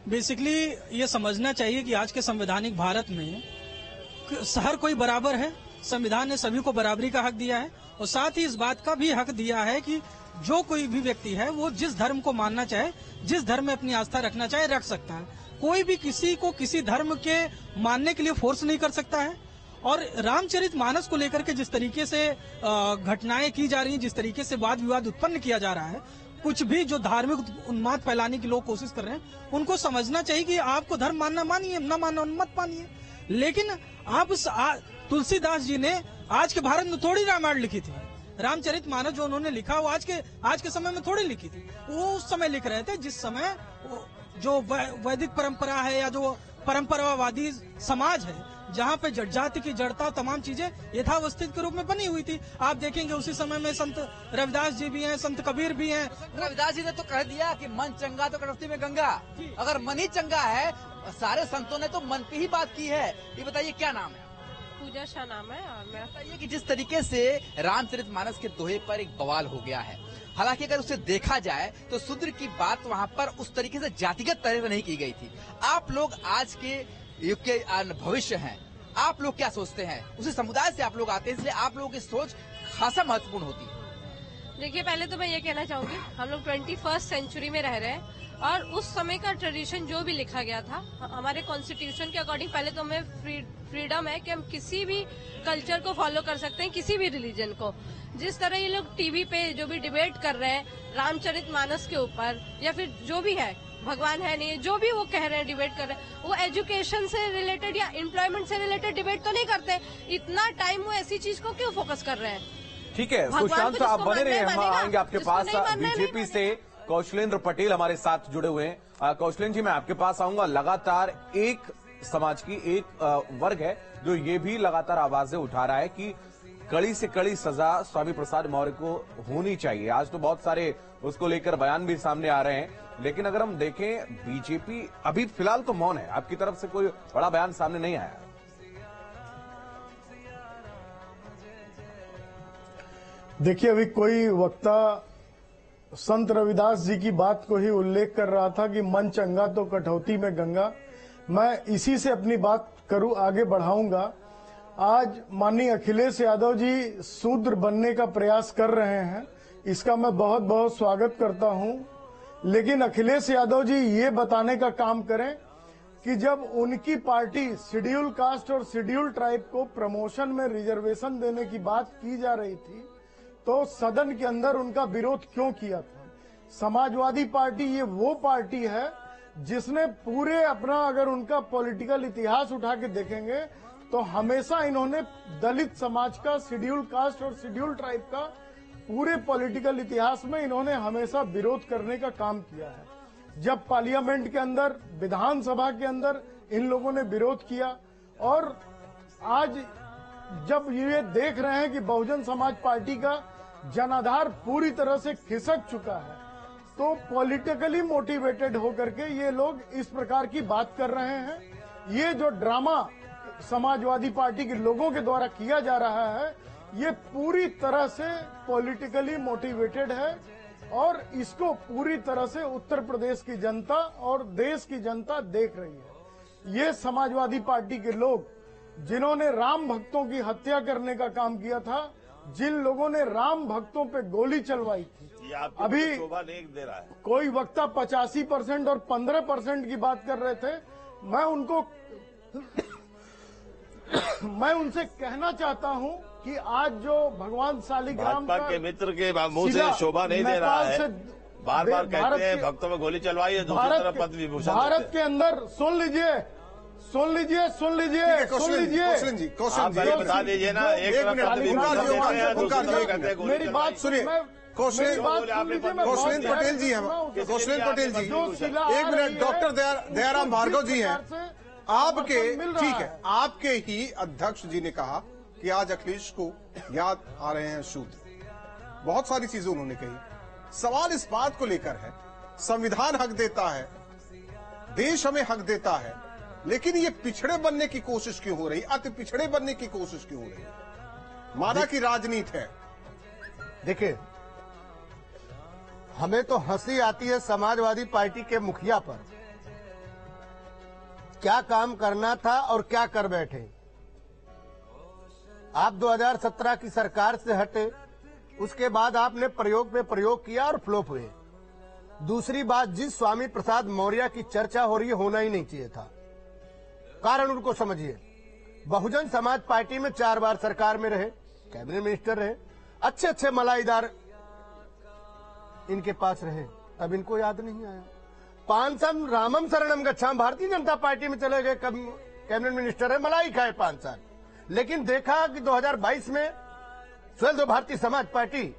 बेसिकली ये समझना चाहिए कि आज के संवैधानिक भारत में हर कोई बराबर है। संविधान ने सभी को बराबरी का हक दिया है और साथ ही इस बात का भी हक दिया है कि जो कोई भी व्यक्ति है वो जिस धर्म को मानना चाहे, जिस धर्म में अपनी आस्था रखना चाहे, रख सकता है। कोई भी किसी को किसी धर्म के मानने के लिए फोर्स नहीं कर सकता है। और रामचरितमानस को लेकर के जिस तरीके से घटनाएं की जा रही हैं, जिस तरीके से वाद विवाद उत्पन्न किया जा रहा है, कुछ भी जो धार्मिक उन्माद फैलाने की लोग कोशिश कर रहे हैं, उनको समझना चाहिए कि आपको धर्म मानना मानिए, न मानना मत मानिए। लेकिन आप तुलसीदास जी ने आज के भारत में थोड़ी रामायण लिखी थी। रामचरितमानस जो उन्होंने लिखा वो आज के समय में थोड़ी लिखी थी। वो उस समय लिख रहे थे जिस समय जो वैदिक परंपरा है या जो परंपरावादी समाज है, जहाँ पे जड़ जाति की जड़ता तमाम चीजें यथावस्थित के रूप में बनी हुई थी। आप देखेंगे उसी समय में संत रविदास जी भी हैं, संत कबीर भी हैं। रविदास जी ने तो कह दिया कि मन चंगा तो कटौती में गंगा। अगर मन ही चंगा है, सारे संतों ने तो मन की ही बात की है। ये बताइए क्या नाम है? पूजा शाह नाम है। और मैं बताइए कि जिस तरीके से रामचरितमानस के दोहे पर एक बवाल हो गया है, हालांकि अगर उसे देखा जाए तो शूद्र की बात वहाँ पर उस तरीके से जातिगत तरह से नहीं की गई थी। आप लोग आज के युग के भविष्य हैं, आप लोग क्या सोचते हैं? उसी समुदाय से आप लोग आते हैं, इसलिए आप लोगों की सोच खासा महत्वपूर्ण होती है। देखिए, पहले तो मैं ये कहना चाहूंगी, हम लोग 21st सेंचुरी में रह रहे हैं और उस समय का ट्रेडिशन जो भी लिखा गया था हमारे कॉन्स्टिट्यूशन के अकॉर्डिंग, पहले तो हमें फ्रीडम है कि हम किसी भी कल्चर को फॉलो कर सकते हैं, किसी भी रिलीजन को। जिस तरह ये लोग टीवी पे जो भी डिबेट कर रहे हैं रामचरितमानस के ऊपर, या फिर जो भी है, भगवान है नहीं, जो भी वो कह रहे हैं, डिबेट कर रहे हैं, वो एजुकेशन से रिलेटेड या एम्प्लॉयमेंट से रिलेटेड डिबेट तो नहीं करते। इतना टाइम वो ऐसी चीज को क्यों फोकस कर रहे हैं? ठीक है सुशांत, आप बने रहे, हम आएंगे आपके पास। बीजेपी से कौशलेंद्र पटेल हमारे साथ जुड़े हुए हैं। कौशलेंद्र जी, मैं आपके पास आऊंगा। लगातार एक समाज की एक वर्ग है जो ये भी लगातार आवाजें उठा रहा है कि कड़ी से कड़ी सजा स्वामी प्रसाद मौर्य को होनी चाहिए। आज तो बहुत सारे उसको लेकर बयान भी सामने आ रहे हैं, लेकिन अगर हम देखें बीजेपी अभी फिलहाल तो मौन है, आपकी तरफ से कोई बड़ा बयान सामने नहीं आया। देखिए, अभी कोई वक्ता संत रविदास जी की बात को ही उल्लेख कर रहा था कि मन चंगा तो कटौती में गंगा। मैं इसी से अपनी बात आगे बढ़ाऊंगा। आज माननीय अखिलेश यादव जी शूद्र बनने का प्रयास कर रहे हैं, इसका मैं बहुत बहुत स्वागत करता हूं। लेकिन अखिलेश यादव जी ये बताने का काम करें कि जब उनकी पार्टी शेड्यूल कास्ट और शेड्यूल ट्राइब को प्रमोशन में रिजर्वेशन देने की बात की जा रही थी, तो सदन के अंदर उनका विरोध क्यों किया था? समाजवादी पार्टी ये वो पार्टी है जिसने पूरे अपना, अगर उनका पॉलिटिकल इतिहास उठा के देखेंगे तो हमेशा इन्होंने दलित समाज का, शेड्यूल कास्ट और शेड्यूल ट्राइब का पूरे पॉलिटिकल इतिहास में इन्होंने हमेशा विरोध करने का काम किया है। जब पार्लियामेंट के अंदर, विधानसभा के अंदर इन लोगों ने विरोध किया, और आज जब ये देख रहे हैं कि बहुजन समाज पार्टी का जनाधार पूरी तरह से खिसक चुका है, तो पॉलिटिकली मोटिवेटेड होकर के ये लोग इस प्रकार की बात कर रहे हैं। ये जो ड्रामा समाजवादी पार्टी के लोगों के द्वारा किया जा रहा है, ये पूरी तरह से पॉलिटिकली मोटिवेटेड है और इसको पूरी तरह से उत्तर प्रदेश की जनता और देश की जनता देख रही है। ये समाजवादी पार्टी के लोग जिन्होंने राम भक्तों की हत्या करने का काम किया था, जिन लोगों ने राम भक्तों पे गोली चलवाई थी, अभी शोभा नहीं दे रहा है। कोई वक्ता 85% और 15% की बात कर रहे थे। मैं उनसे कहना चाहता हूं कि आज जो भगवान शालिग्राम भाजपा के मित्र के मुंह से शोभा नहीं दे रहा है। बार बार कहते हैं भक्तों में गोली चलवाई है, दूसरी तरफ पद्म विभूषण। भारत के अंदर सुन लीजिए, बता दीजिए ना, एक तरफ पद्म विभूषण देते हैं, दूसरी तरफ कहते हैं मेरी बात सुनिए। कौशलेंद्र पटेल जी हैं, कौशलेंद्र पटेल जी, एक मिनट। डॉक्टर दयाराम भार्गव जी हैं आपके, ठीक है, आपके ही अध्यक्ष जी ने कहा कि आज अखिलेश को याद आ रहे हैं शूद्र। बहुत सारी चीजें उन्होंने कही। सवाल इस बात को लेकर है, संविधान हक देता है, देश हमें हक देता है, लेकिन ये पिछड़े बनने की कोशिश क्यों हो रही, अति पिछड़े बनने की कोशिश क्यों हो रही? माना कि राजनीति है। देखिए, हमें तो हंसी आती है समाजवादी पार्टी के मुखिया पर। क्या काम करना था और क्या कर बैठे। आप 2017 की सरकार से हटे, उसके बाद आपने प्रयोग पे प्रयोग किया और फ्लॉप हुए। दूसरी बात, जिस स्वामी प्रसाद मौर्य की चर्चा हो रही है, होना ही नहीं चाहिए था। कारण उनको समझिए, बहुजन समाज पार्टी में 4 बार सरकार में रहे, कैबिनेट मिनिस्टर रहे, अच्छे अच्छे मलाईदार इनके पास रहे, तब इनको याद नहीं आया। पांचम रामम शरणम गच्छाम, भारतीय जनता पार्टी में चले गए, कैबिनेट मिनिस्टर है, मलाई खाए 5 साल। लेकिन देखा कि 2022 में स्वयं भारतीय समाज पार्टी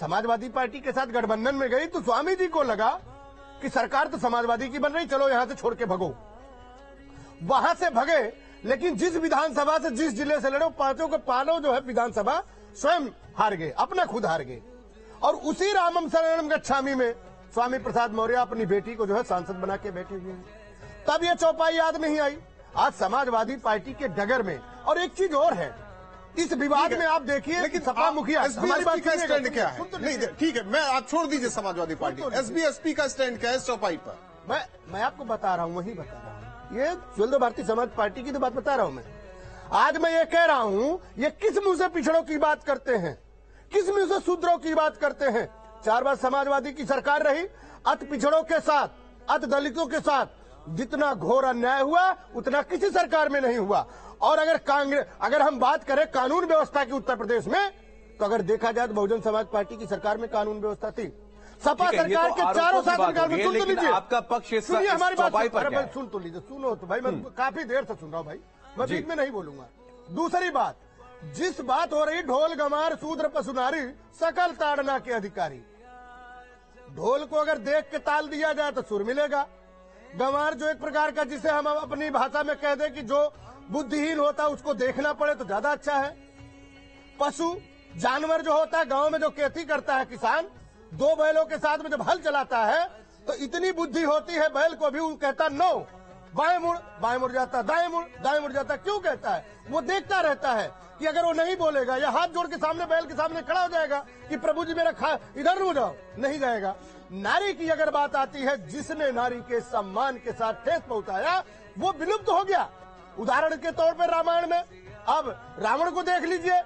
समाजवादी पार्टी के साथ गठबंधन में गई, तो स्वामी जी को लगा कि सरकार तो समाजवादी की बन रही, चलो यहां से छोड़ के भगो। वहां से भगे, लेकिन जिस विधानसभा से, जिस जिले से लड़ो, 5 के 5 जो है विधानसभा स्वयं हार गए, अपना खुद हार गए। और उसी रामम शरणम गच्छामी में स्वामी प्रसाद मौर्य अपनी बेटी को जो है सांसद बना के बैठे हुए हैं। तब ये चौपाई याद नहीं आई। आज समाजवादी पार्टी के डगर में, और एक चीज और है, इस विवाद में आप देखिए, लेकिन सपा मुखिया हमारी बात का स्टैंड क्या है? नहीं, ठीक है, मैं आप छोड़ दीजिए समाजवादी पार्टी, एसबी का स्टैंड क्या है इस चौपाई पर? मैं आपको बता रहा हूँ, वही बता रहा हूँ। ये स्वयं भारतीय समाज पार्टी की तो बात बता रहा हूँ मैं। आज मैं ये कह रहा हूँ, ये किस मुंह से पिछड़ों की बात करते हैं, किस मुंह से शूद्रों की बात करते हैं। 4 बार समाजवादी की सरकार रही, अति पिछड़ों के साथ, अति दलितों के साथ जितना घोर अन्याय हुआ उतना किसी सरकार में नहीं हुआ। और अगर हम बात करें कानून व्यवस्था की उत्तर प्रदेश में, तो अगर देखा जाए तो बहुजन समाज पार्टी की सरकार में कानून व्यवस्था थी। सपा सरकार के चारों शासनकाल में, सुन तो लीजिए, आपका पक्ष सुनिए हमारी बात, सुन तो लीजिए, सुनो तो भाई, मैं काफी देर से सुन रहा हूँ भाई, मैं बीच में नहीं बोलूंगा। दूसरी बात, जिस बात हो रही, ढोल गमार शूद्र पशुनारी सकल ताड़ना के अधिकारी। ढोल को अगर देख के ताल दिया जाए तो सुर मिलेगा। गंवार जो एक प्रकार का, जिसे हम अपनी भाषा में कह दें कि जो बुद्धिहीन होता है उसको देखना पड़े तो ज्यादा अच्छा है। पशु जानवर जो होता है, गांव में जो खेती करता है किसान, 2 बैलों के साथ में जब हल चलाता है तो इतनी बुद्धि होती है बैल को भी, वो कहता नो, बाएं मुड़ जाता, दाएं मुड़ जाता। क्यों कहता है? वो देखता रहता है कि अगर वो नहीं बोलेगा या हाथ जोड़ के सामने बैल के सामने खड़ा हो जाएगा कि प्रभु जी मेरा इधर रुक जाओ, नहीं जाएगा। नारी की अगर बात आती है, जिसने नारी के सम्मान के साथ ठेस पहुंचाया वो विलुप्त हो गया। उदाहरण के तौर पर रामायण में अब रावण को देख लीजिए,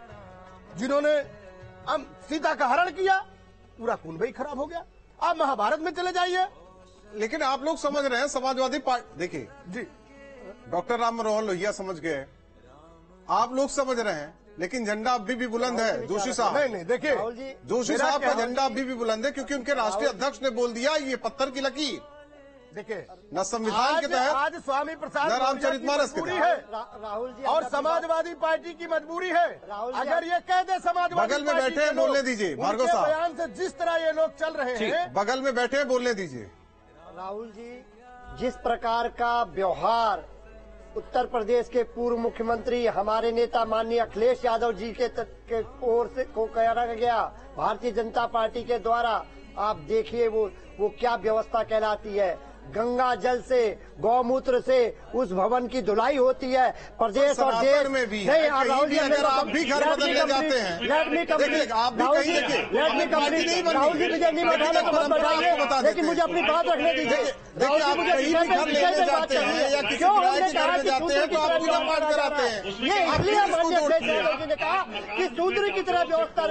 जिन्होंने सीता का हरण किया, पूरा कुंभ ही खराब हो गया। आप महाभारत में चले जाइए। लेकिन आप लोग समझ रहे हैं समाजवादी पार्टी, देखिए जी, डॉक्टर राम मनोहर लोहिया समझ गए, आप लोग समझ रहे हैं, लेकिन झंडा अभी भी बुलंद है। जोशी साहब, नहीं, देखिए जोशी साहब का झंडा अभी भी बुलंद है, क्योंकि उनके राष्ट्रीय अध्यक्ष ने बोल दिया ये पत्थर की लकीर। देखिए, न संविधान के तहत, आज स्वामी प्रसाद रामचरितमानस मजबूरी है, राहुल जी, और समाजवादी पार्टी की मजबूरी है। अगर ये कह दे समाजवादी बगल में बैठे हैं, बोलने दीजिए भार्गव साहब, बयान से जिस तरह ये लोग चल रहे हैं, बगल में बैठे हैं, बोलने दीजिए। राहुल जी, जिस प्रकार का व्यवहार उत्तर प्रदेश के पूर्व मुख्यमंत्री हमारे नेता माननीय अखिलेश यादव जी के ओर से को करा गया भारतीय जनता पार्टी के द्वारा, आप देखिए वो क्या व्यवस्था कहलाती है। गंगा जल से, गौमूत्र से उस भवन की धुलाई होती है। प्रदेश और देश में भी नहीं, कहीं भी अगर आप भी घर बदलने जाते हैं, देखिए आप भी कहीं राहुल जी मुझे नहीं बताना तो मत बताइए, लेकिन मुझे अपनी बात रखने दीजिए। देखिए आप कहीं भी घर लेने जाते हैं या किसी किराए के घर में जाते हैं तो आप पूजा पाठ कराते हैं। ये इसलिए माननीय जी ने कहा कि शूद्र की तरह व्यवस्था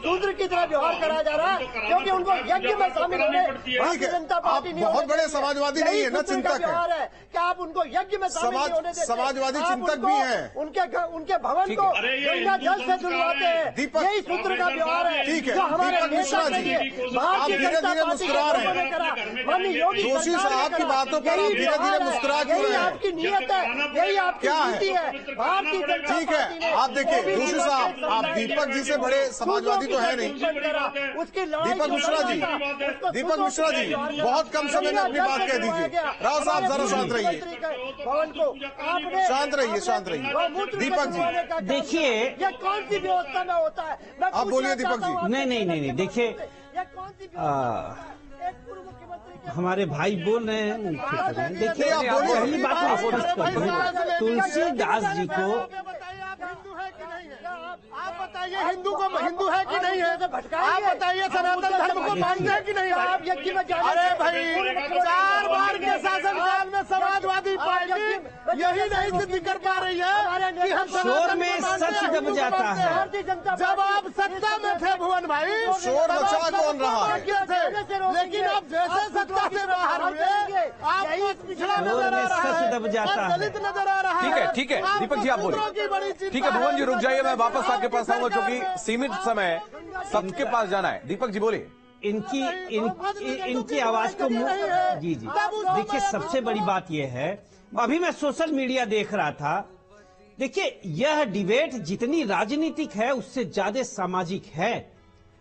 शूद्र की तरह व्यवहार करा जा रहा है, क्योंकि उनको यज्ञ में शामिल होने भारतीय जनता पार्टी नहीं बहुत बड़े समाजवादी नहीं है ना, चिंतक है। क्या आप उनको यज्ञ में शामिल नहीं होने देते? समाजवादी चिंतक भी हैं। उनके भवन को गंगा जल से धुलवाते हैं, यही शूद्र का व्यवहार है। ठीक है, जो हमारे दीपक मिश्रा जी, आप धीरे धीरे मुस्कुरा रहे हैं। माननीय योगी जोशी साहब की बातों पर आप धीरे धीरे मुस्कुरा क्यों रहे हैं? आपकी नियत है, यही आपकी नीति है। भारतीय जनता ठीक है, आप देखिए जोशी साहब, आप दीपक जी से बड़े समाजवादी तो है नहीं। दीपक मिश्रा जी, दीपक मिश्रा जी, बहुत कम समय में अपनी बात कह दीजिए। राव साहब जरा शांत रहिए, शांत रहिए, शांत रहिए। दीपक जी देखिए, ये कौन सी व्यवस्था में होता है? आप बोलिए दीपक जी। नहीं, देखिए हमारे भाई बोल रहे हैं, देखिए पहली बात मैं स्पष्ट कर दूं, तुलसीदास जी को आप बताइए हिंदू है कि नहीं है? आप बताइए सनातन धर्म को मानते हैं कि नहीं? आप यज्ञ में अरे भाई 4 बार के शासनकाल में समाजवादी पार्टी यही नहीं सिद्ध कर पा रही है कि हम शोर में सच दब जाता है। जब आप सत्ता में थे भुवन भाई, शोर मचा कौन रहा है? लेकिन अब जैसे सत्ता से बाहर हुए आप पिछड़ा नजर आ रहा है, दब जाता है, दलित नजर आ रहा है। ठीक है दीपक जी आप बोलिए। ठीक है भुवन जी रुक जाइए, मैं वापस आपके पास आऊंगा क्योंकि सीमित समय सबके पास जाना है। दीपक जी बोलिए। इनकी आवाज को जी देखिए, सबसे बड़ी बात यह है, अभी मैं सोशल मीडिया देख रहा था, देखिए यह डिबेट जितनी राजनीतिक है उससे ज्यादा सामाजिक है।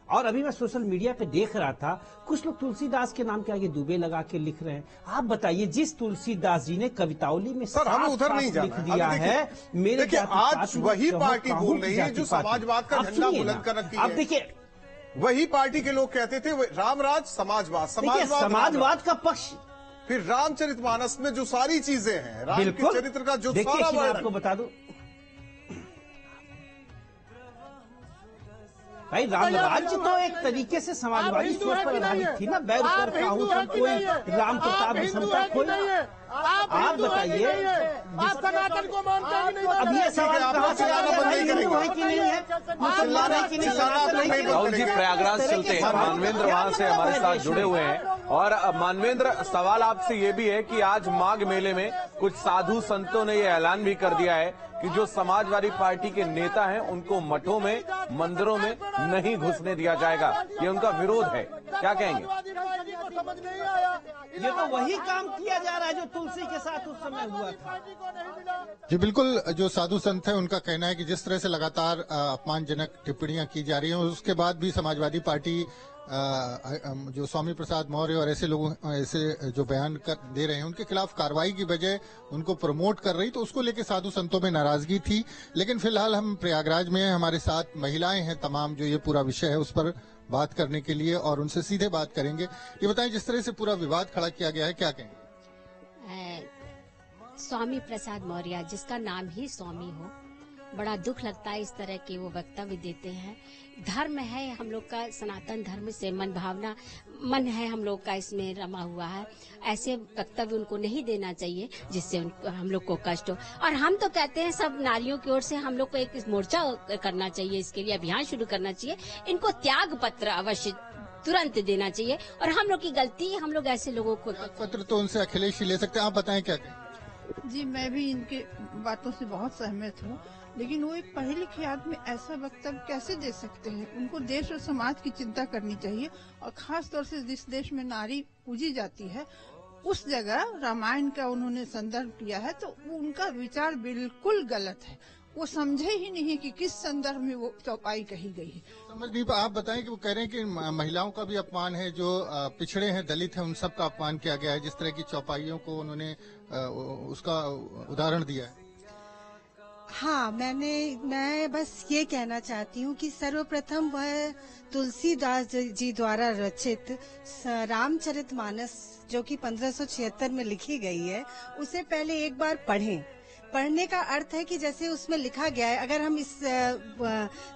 और अभी मैं सोशल मीडिया पे देख रहा था, कुछ लोग तुलसीदास के नाम के आगे दुबे लगा के लिख रहे हैं। आप बताइए, जिस तुलसीदास जी ने कवितावली में सर हम उधर नहीं लिख दिया है, मेरे आज वही पार्टी बोल रही है जो समाजवाद का झंडा बुलंद कर रखी है। अब देखिए, वही पार्टी के लोग कहते थे रामराज समाजवाद, समाजवाद का पक्ष, फिर रामचरितमानस में जो सारी चीजें हैं, राम के चरित्र का जो सारा मैं आपको बता दूं भाई, रामराज्य तो एक तरीके से समाजवादी सोच पर आधारित थी ना। बैर पर कोई राम प्रताप क्षमता कोई। आप बताइए, आप सनातन को मानते हैं कि नहीं? अब ये सवाल कहाँ से आना बंद है कि नहीं है? राहुल जी प्रयागराज चलते हैं, मानवेंद्र वहां से हमारे साथ जुड़े हुए हैं। और मानवेंद्र, सवाल आपसे ये भी है कि आज माघ मेले में कुछ साधु संतों ने ये ऐलान भी कर दिया है कि जो समाजवादी पार्टी के नेता हैं उनको मठों में, मंदिरों में नहीं घुसने दिया जाएगा, ये उनका विरोध है। क्या कहेंगे? ये तो वही काम किया जा रहा है जो तुलसी के साथ उस समय हुआ था। जी बिल्कुल, जो साधु संत है उनका कहना है कि जिस तरह से लगातार अपमानजनक टिप्पणियां की जा रही हैं, उसके बाद भी समाजवादी पार्टी जो स्वामी प्रसाद मौर्य और ऐसे लोगों, ऐसे जो बयान दे रहे हैं उनके खिलाफ कार्रवाई की बजाय उनको प्रमोट कर रही, तो उसको लेकर साधु संतों में नाराजगी थी। लेकिन फिलहाल हम प्रयागराज में हैं, हमारे साथ महिलाएं हैं तमाम, जो ये पूरा विषय है उस पर बात करने के लिए, और उनसे सीधे बात करेंगे। ये बताएं, जिस तरह से पूरा विवाद खड़ा किया गया है, क्या कहेंगे? स्वामी प्रसाद मौर्य, जिसका नाम ही स्वामी हो, बड़ा दुख लगता है इस तरह के वो वक्तव्य देते हैं। धर्म है हम लोग का, सनातन धर्म से मन है हम लोग का इसमें रमा हुआ है। ऐसे वक्तव्य उनको नहीं देना चाहिए जिससे हम लोग को कष्ट हो। और हम तो कहते हैं सब नारियों की ओर से हम लोग को एक मोर्चा करना चाहिए, इसके लिए अभियान शुरू करना चाहिए। इनको त्याग पत्र अवश्य तुरंत देना चाहिए। और हम लोग की गलती, हम लोग ऐसे लोगों को पत्र तो उनसे अखिलेश ही ले सकते हैं। आप बताएं क्या कहें? जी, मैं भी इनके बातों से बहुत सहमत हूँ, लेकिन वो एक पढ़े लिखे आदमी ऐसा वक्तव्य कैसे दे सकते हैं? उनको देश और समाज की चिंता करनी चाहिए। और खास तौर से जिस देश में नारी पूजी जाती है उस जगह रामायण का उन्होंने संदर्भ किया है, तो उनका विचार बिल्कुल गलत है। वो समझे ही नहीं कि किस संदर्भ में वो चौपाई कही गई है। समझ नहीं पा। आप बताएं कि वो कह रहे हैं कि महिलाओं का भी अपमान है, जो पिछड़े हैं, दलित हैं, उन सब का अपमान किया गया है। जिस तरह की चौपाइयों को उन्होंने उसका उदाहरण दिया है। हाँ, मैं बस ये कहना चाहती हूँ कि सर्वप्रथम वह तुलसीदास जी द्वारा रचित रामचरितमानस जो कि 1576 में लिखी गई है, उसे पहले एक बार पढ़ें। पढ़ने का अर्थ है कि जैसे उसमें लिखा गया है, अगर हम इस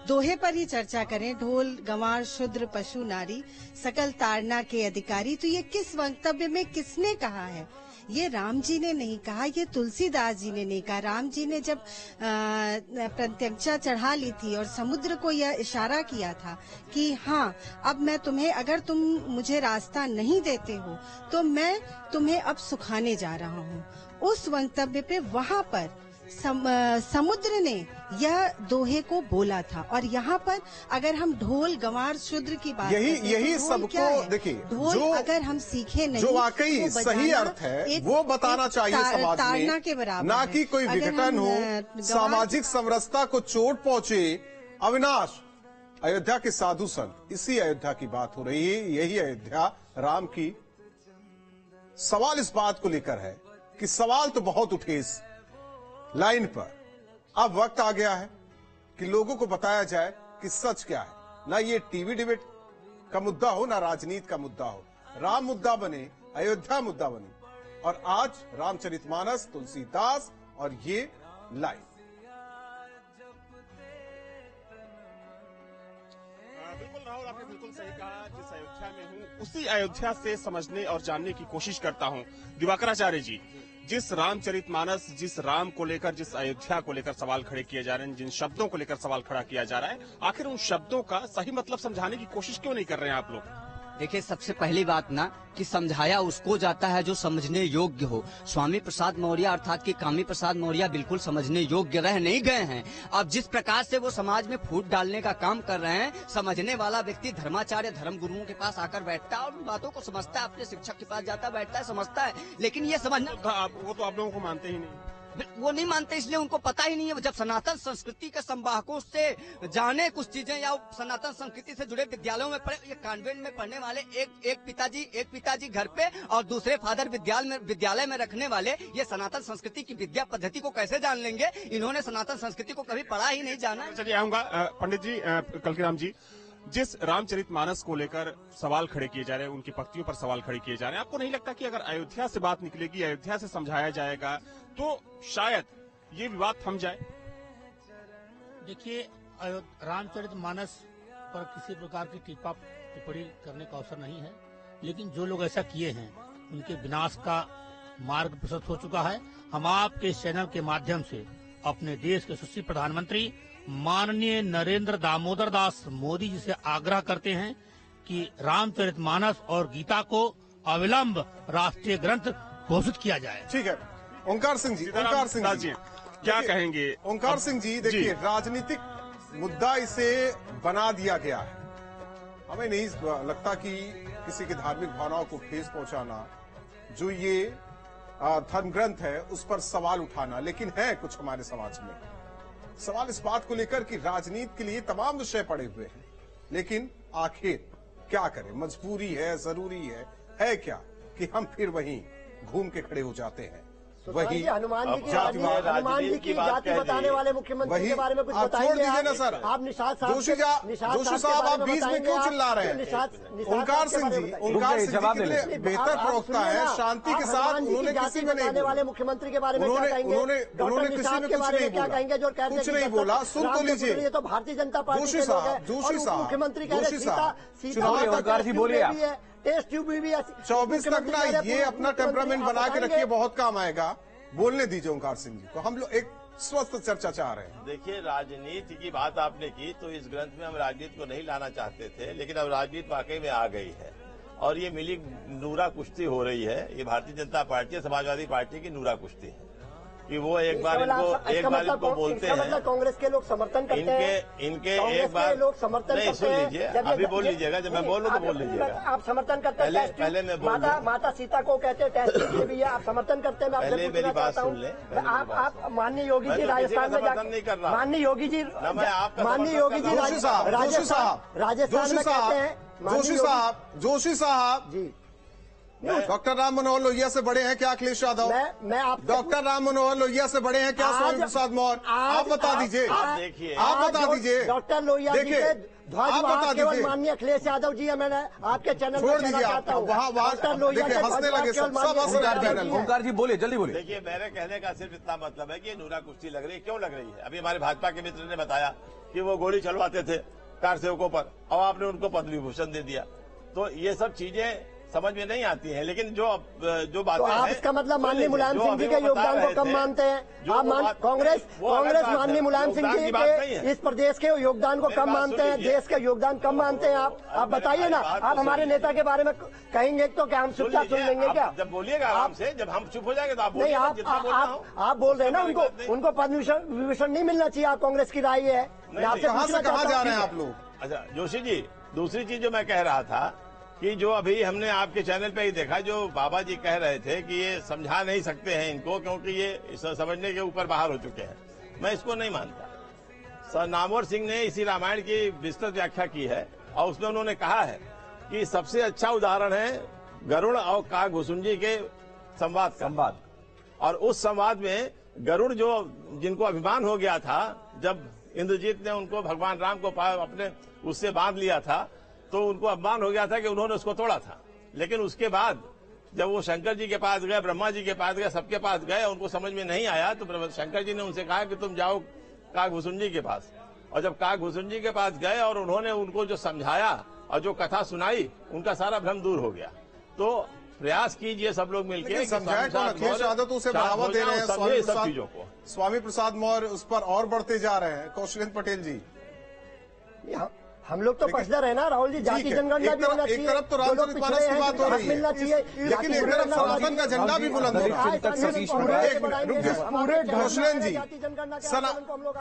दोहे पर ही चर्चा करें, ढोल गंवार शूद्र पशु नारी सकल ताड़ना के अधिकारी, तो ये किस वक्तव्य में किसने कहा है? ये राम जी ने नहीं कहा, ये तुलसीदास जी ने नहीं कहा। राम जी ने जब प्रत्यंचा चढ़ा ली थी और समुद्र को यह इशारा किया था कि हाँ, अब मैं तुम्हें, अगर तुम मुझे रास्ता नहीं देते हो तो मैं तुम्हें अब सुखाने जा रहा हूँ, उस वक्तव्य पे वहाँ पर समुद्र ने यह दोहे को बोला था। और यहाँ पर अगर हम ढोल गंवार शूद्र की बात यही सबको देखिए, जो अगर हम सीखे नहीं, जो वाकई सही अर्थ है वो बताना चाहिए समाज में, के बराबर, ना कि कोई विघटन हो, सामाजिक समरसता को चोट पहुंचे। अविनाश, अयोध्या के साधु संत, इसी अयोध्या की बात हो रही है, यही अयोध्या राम की। सवाल इस बात को लेकर है कि सवाल तो बहुत उठे इस लाइन पर, अब वक्त आ गया है कि लोगों को बताया जाए कि सच क्या है। ना ये टीवी डिबेट का मुद्दा हो, ना राजनीति का मुद्दा हो, राम मुद्दा बने, अयोध्या मुद्दा बने। और आज रामचरितमानस, तुलसीदास और ये लाइन। बिल्कुल राहुल, आपने बिल्कुल सही कहा। जिस अयोध्या में हूँ उसी अयोध्या से समझने और जानने की कोशिश करता हूँ। दिवाकराचार्य जी, जिस रामचरितमानस, जिस राम को लेकर, जिस अयोध्या को लेकर सवाल खड़े किए जा रहे हैं, जिन शब्दों को लेकर सवाल खड़ा किया जा रहा है, आखिर उन शब्दों का सही मतलब समझाने की कोशिश क्यों नहीं कर रहे हैं आप लोग? देखिए, सबसे पहली बात ना कि समझाया उसको जाता है जो समझने योग्य हो। स्वामी प्रसाद मौर्य अर्थात कि कामी प्रसाद मौर्य बिल्कुल समझने योग्य रह नहीं गए हैं। अब जिस प्रकार से वो समाज में फूट डालने का काम कर रहे हैं, समझने वाला व्यक्ति धर्माचार्य धर्म गुरुओं के पास आकर बैठता है और उन बातों को समझता है, अपने शिक्षक के पास जाता बैठता है, समझता है। लेकिन ये समझना वो तो आप लोगों को मानते ही नहीं, वो नहीं मानते, इसलिए उनको पता ही नहीं है। जब सनातन संस्कृति के संवाहकों से जाने कुछ चीजें या सनातन संस्कृति से जुड़े विद्यालयों में पढ़े, ये कॉन्वेंट में पढ़ने वाले एक पिताजी घर पे और दूसरे फादर विद्यालय में रखने वाले, ये सनातन संस्कृति की विद्या पद्धति को कैसे जान लेंगे? इन्होंने सनातन संस्कृति को कभी पढ़ा ही नहीं जाना। चलिए आऊंगा पंडित जी, कलकीराम जी, जिस रामचरितमानस को लेकर सवाल खड़े किए जा रहे हैं, उनकी पंक्तियों पर सवाल खड़े किए जा रहे हैं, आपको नहीं लगता कि अगर अयोध्या से बात निकलेगी, अयोध्या से समझाया जाएगा तो शायद ये विवाद थम जाए? देखिए, रामचरितमानस पर किसी प्रकार की टिप्पणी करने का अवसर नहीं है, लेकिन जो लोग ऐसा किए हैं उनके विनाश का मार्ग प्रशस्त हो चुका है। हम आपके चैनल के माध्यम से अपने देश के यशस्वी प्रधानमंत्री माननीय नरेंद्र दामोदर दास मोदी जी से आग्रह करते हैं कि रामचरितमानस और गीता को अविलंब राष्ट्रीय ग्रंथ घोषित किया जाए। ठीक है, ओंकार सिंह जी, क्या कहेंगे? ओंकार सिंह जी, देखिए, राजनीतिक मुद्दा इसे बना दिया गया है। हमें नहीं लगता कि किसी की धार्मिक भावनाओं को ठेस पहुंचाना, जो ये धर्म ग्रंथ है उस पर सवाल उठाना, लेकिन है कुछ हमारे समाज में सवाल इस बात को लेकर कि राजनीति के लिए तमाम विषय पड़े हुए हैं, लेकिन आखिर क्या करें, मजबूरी है, जरूरी है क्या कि हम फिर वहीं घूम के खड़े हो जाते हैं। वही हनुमान जी की जाति बताने वाले मुख्यमंत्री के बारे में कुछ बताएंगे ना सर? आप निषाद साहब, जोशी साहब, आप बीच में क्यों चिल्ला रहे हैं? ओंकार सिंह जी, ओंकार सिंह जी बेहतर प्रवक्ता है, शांति के साथ उन्होंने किसी में नहीं वाले मुख्यमंत्री के बारे में क्या कहेंगे? उन्होंने किसी में क्या कहेंगे? जो कुछ नहीं बोला, सुन तो लीजिए। ये तो भारतीय जनता पार्टी जोशी साहब, मुख्यमंत्री कह रहे हैं टेस्ट ट्यूब भी 24 तक ना ये अपना टेम्परामेंट बना के रखिए, बहुत काम आएगा। बोलने दीजिए ओंकार सिंह जी को, हम लोग एक स्वस्थ चर्चा चाह रहे हैं। देखिए, राजनीति की बात आपने की तो इस ग्रंथ में हम राजनीति को नहीं लाना चाहते थे, लेकिन अब राजनीति वाकई में आ गई है और ये मिली नूरा कुश्ती हो रही है। ये भारतीय जनता पार्टी, समाजवादी पार्टी की नूरा कुश्ती है कि वो एक बार इनको बोलते हैं, कांग्रेस के लोग समर्थन करते हैं, इनके एक बार लोग समर्थन नहीं, सुन लीजिए, अभी बोल लीजिएगा, जब मैं बोलूँ तो बोल लीजिएगा। आप समर्थन करते हैं? पहले मैं बोल माता सीता को कहते हैं टेस्ट ट्यूब भी है, आप समर्थन करते हैं? पहले मेरी बात सुन ले। आप माननीय योगी जी राजस्थान में नहीं कर रहा, माननीय योगी जी राजस्थान में कहते हैं, जोशी साहब जी, डॉक्टर राम मनोहर लोहिया से बड़े हैं क्या अखिलेश यादव? मैं आप डॉक्टर राम मनोहर लोहिया से बड़े हैं क्या स्वामी प्रसाद मौर्य? आप बता दीजिए, आप बता दीजिए। डॉक्टर लोहिया जी देखिए, के आप बता केवल दीजिए। माननीय अखिलेश यादव जी है, मैंने आपके चैनल छोड़ पर दीजिए, कहना आप चाहता हूं। वहाँ डॉक्टर लोहिया देखिए के हंसने ध्वजवाहक लगे, केवल सब माननीय हंस रहे अखिलेश यादव हैं। जी हैं। ओंकार जी बोलिए, जल्दी बोलिए। देखिए, मेरे कहने का सिर्फ इतना मतलब है कि नूरा कुश्ती लग रही है। क्यों लग रही है? अभी हमारे भाजपा के मित्र ने बताया कि वो गोली चलवाते थे कार सेवकों पर, और आपने उनको पद्म विभूषण दे दिया। तो ये सब चीजें समझ में नहीं आती हैं। लेकिन जो बातें तो आप इसका मतलब माननीय मुलायम सिंह जी के योगदान को कम मानते हैं? आप कांग्रेस माननीय मुलायम सिंह जी के इस प्रदेश के योगदान को कम मानते हैं, देश के योगदान कम मानते हैं? आप बताइए ना, आप हमारे नेता के बारे में कहेंगे तो क्या हम चुपचाप सुन लेंगे क्या? जब बोलिएगा आराम से, जब हम चुप हो जाएंगे तो आप नहीं, आप बोल रहे हैं ना उनको पद्म विभूषण नहीं मिलना चाहिए, आप कांग्रेस की राय है। कहाँ से कहाँ जा रहे हैं आप लोग? अच्छा जोशी जी, दूसरी चीज जो मैं कह रहा था कि जो अभी हमने आपके चैनल पे ही देखा, जो बाबा जी कह रहे थे कि ये समझा नहीं सकते हैं इनको क्योंकि ये समझने के ऊपर बाहर हो चुके हैं, मैं इसको नहीं मानता। सर नामवर सिंह ने इसी रामायण की विस्तृत व्याख्या की है और उसमें उन्होंने कहा है कि सबसे अच्छा उदाहरण है गरुड़ और काकभूषुंडी के संवाद। और उस संवाद में गरुड़ जो जिनको अभिमान हो गया था जब इंद्रजीत ने उनको भगवान राम को अपने उससे बांध लिया था, तो उनको अभिमान हो गया था कि उन्होंने उसको तोड़ा था। लेकिन उसके बाद जब वो शंकर जी के पास गए, ब्रह्मा जी के पास गए, सबके पास गए, उनको समझ में नहीं आया तो शंकर जी ने उनसे कहा कि तुम जाओ काकभूषुंडी के पास। और जब काकभूषुंडी के पास गए और उन्होंने उनको जो समझाया और जो कथा सुनाई, उनका सारा भ्रम दूर हो गया। तो प्रयास कीजिए सब लोग मिलकर। समझाया कौन? अखिलेश यादव तो उसे बढ़ावा दे रहे हैं, स्वामी प्रसाद मौर्य उस पर और बढ़ते जा रहे हैं। कौशलेंद्र पटेल जी, हम लोग तो पक्षधर है ना राहुल जी, जाति जनगणना भी होना चाहिए। एक तरफ तो रामचरित मानस की बात हो रही है, लेकिन एक तरफ सनातन का झंडा भी बुलंद हो रहा है। कौशलेंद्र जी,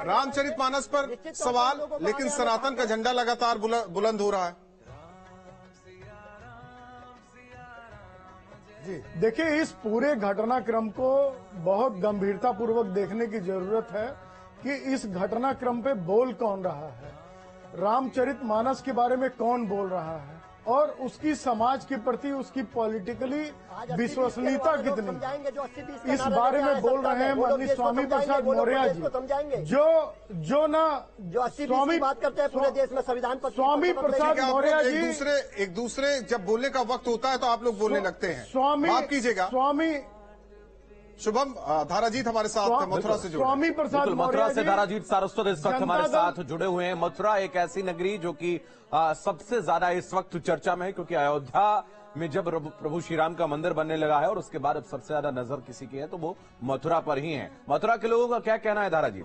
रामचरित मानस पर सवाल, लेकिन सनातन का झंडा लगातार बुलंद हो रहा है। देखिए, इस पूरे घटनाक्रम को बहुत गंभीरतापूर्वक देखने की जरूरत है कि इस घटनाक्रम पे बोल कौन रहा है, रामचरितमानस के बारे में कौन बोल रहा है और उसकी समाज के प्रति उसकी पॉलिटिकली विश्वसनीयता कितनी, इस बारे में बोल रहे हैं माननीय स्वामी प्रसाद मौर्य जी, जो स्वामी बात करते हैं पूरे देश में संविधान पर। स्वामी प्रसाद मौर्य जी एक दूसरे जब बोलने का वक्त होता है तो आप लोग बोलने लगते हैं। स्वामी माफ कीजिएगा, स्वामी शुभम धाराजीत हमारे साथ मथुरा से जुड़े। स्वामी प्रसाद मथुरा से धाराजीत सारस्वत इस वक्त हमारे साथ जुड़े हुए हैं। मथुरा एक ऐसी नगरी जो कि सबसे ज्यादा इस वक्त चर्चा में है, क्योंकि अयोध्या में जब प्रभु श्री राम का मंदिर बनने लगा है और उसके बाद अब सबसे ज्यादा नजर किसी की है तो वो मथुरा पर ही है। मथुरा के लोगों का क्या कहना है धाराजीत?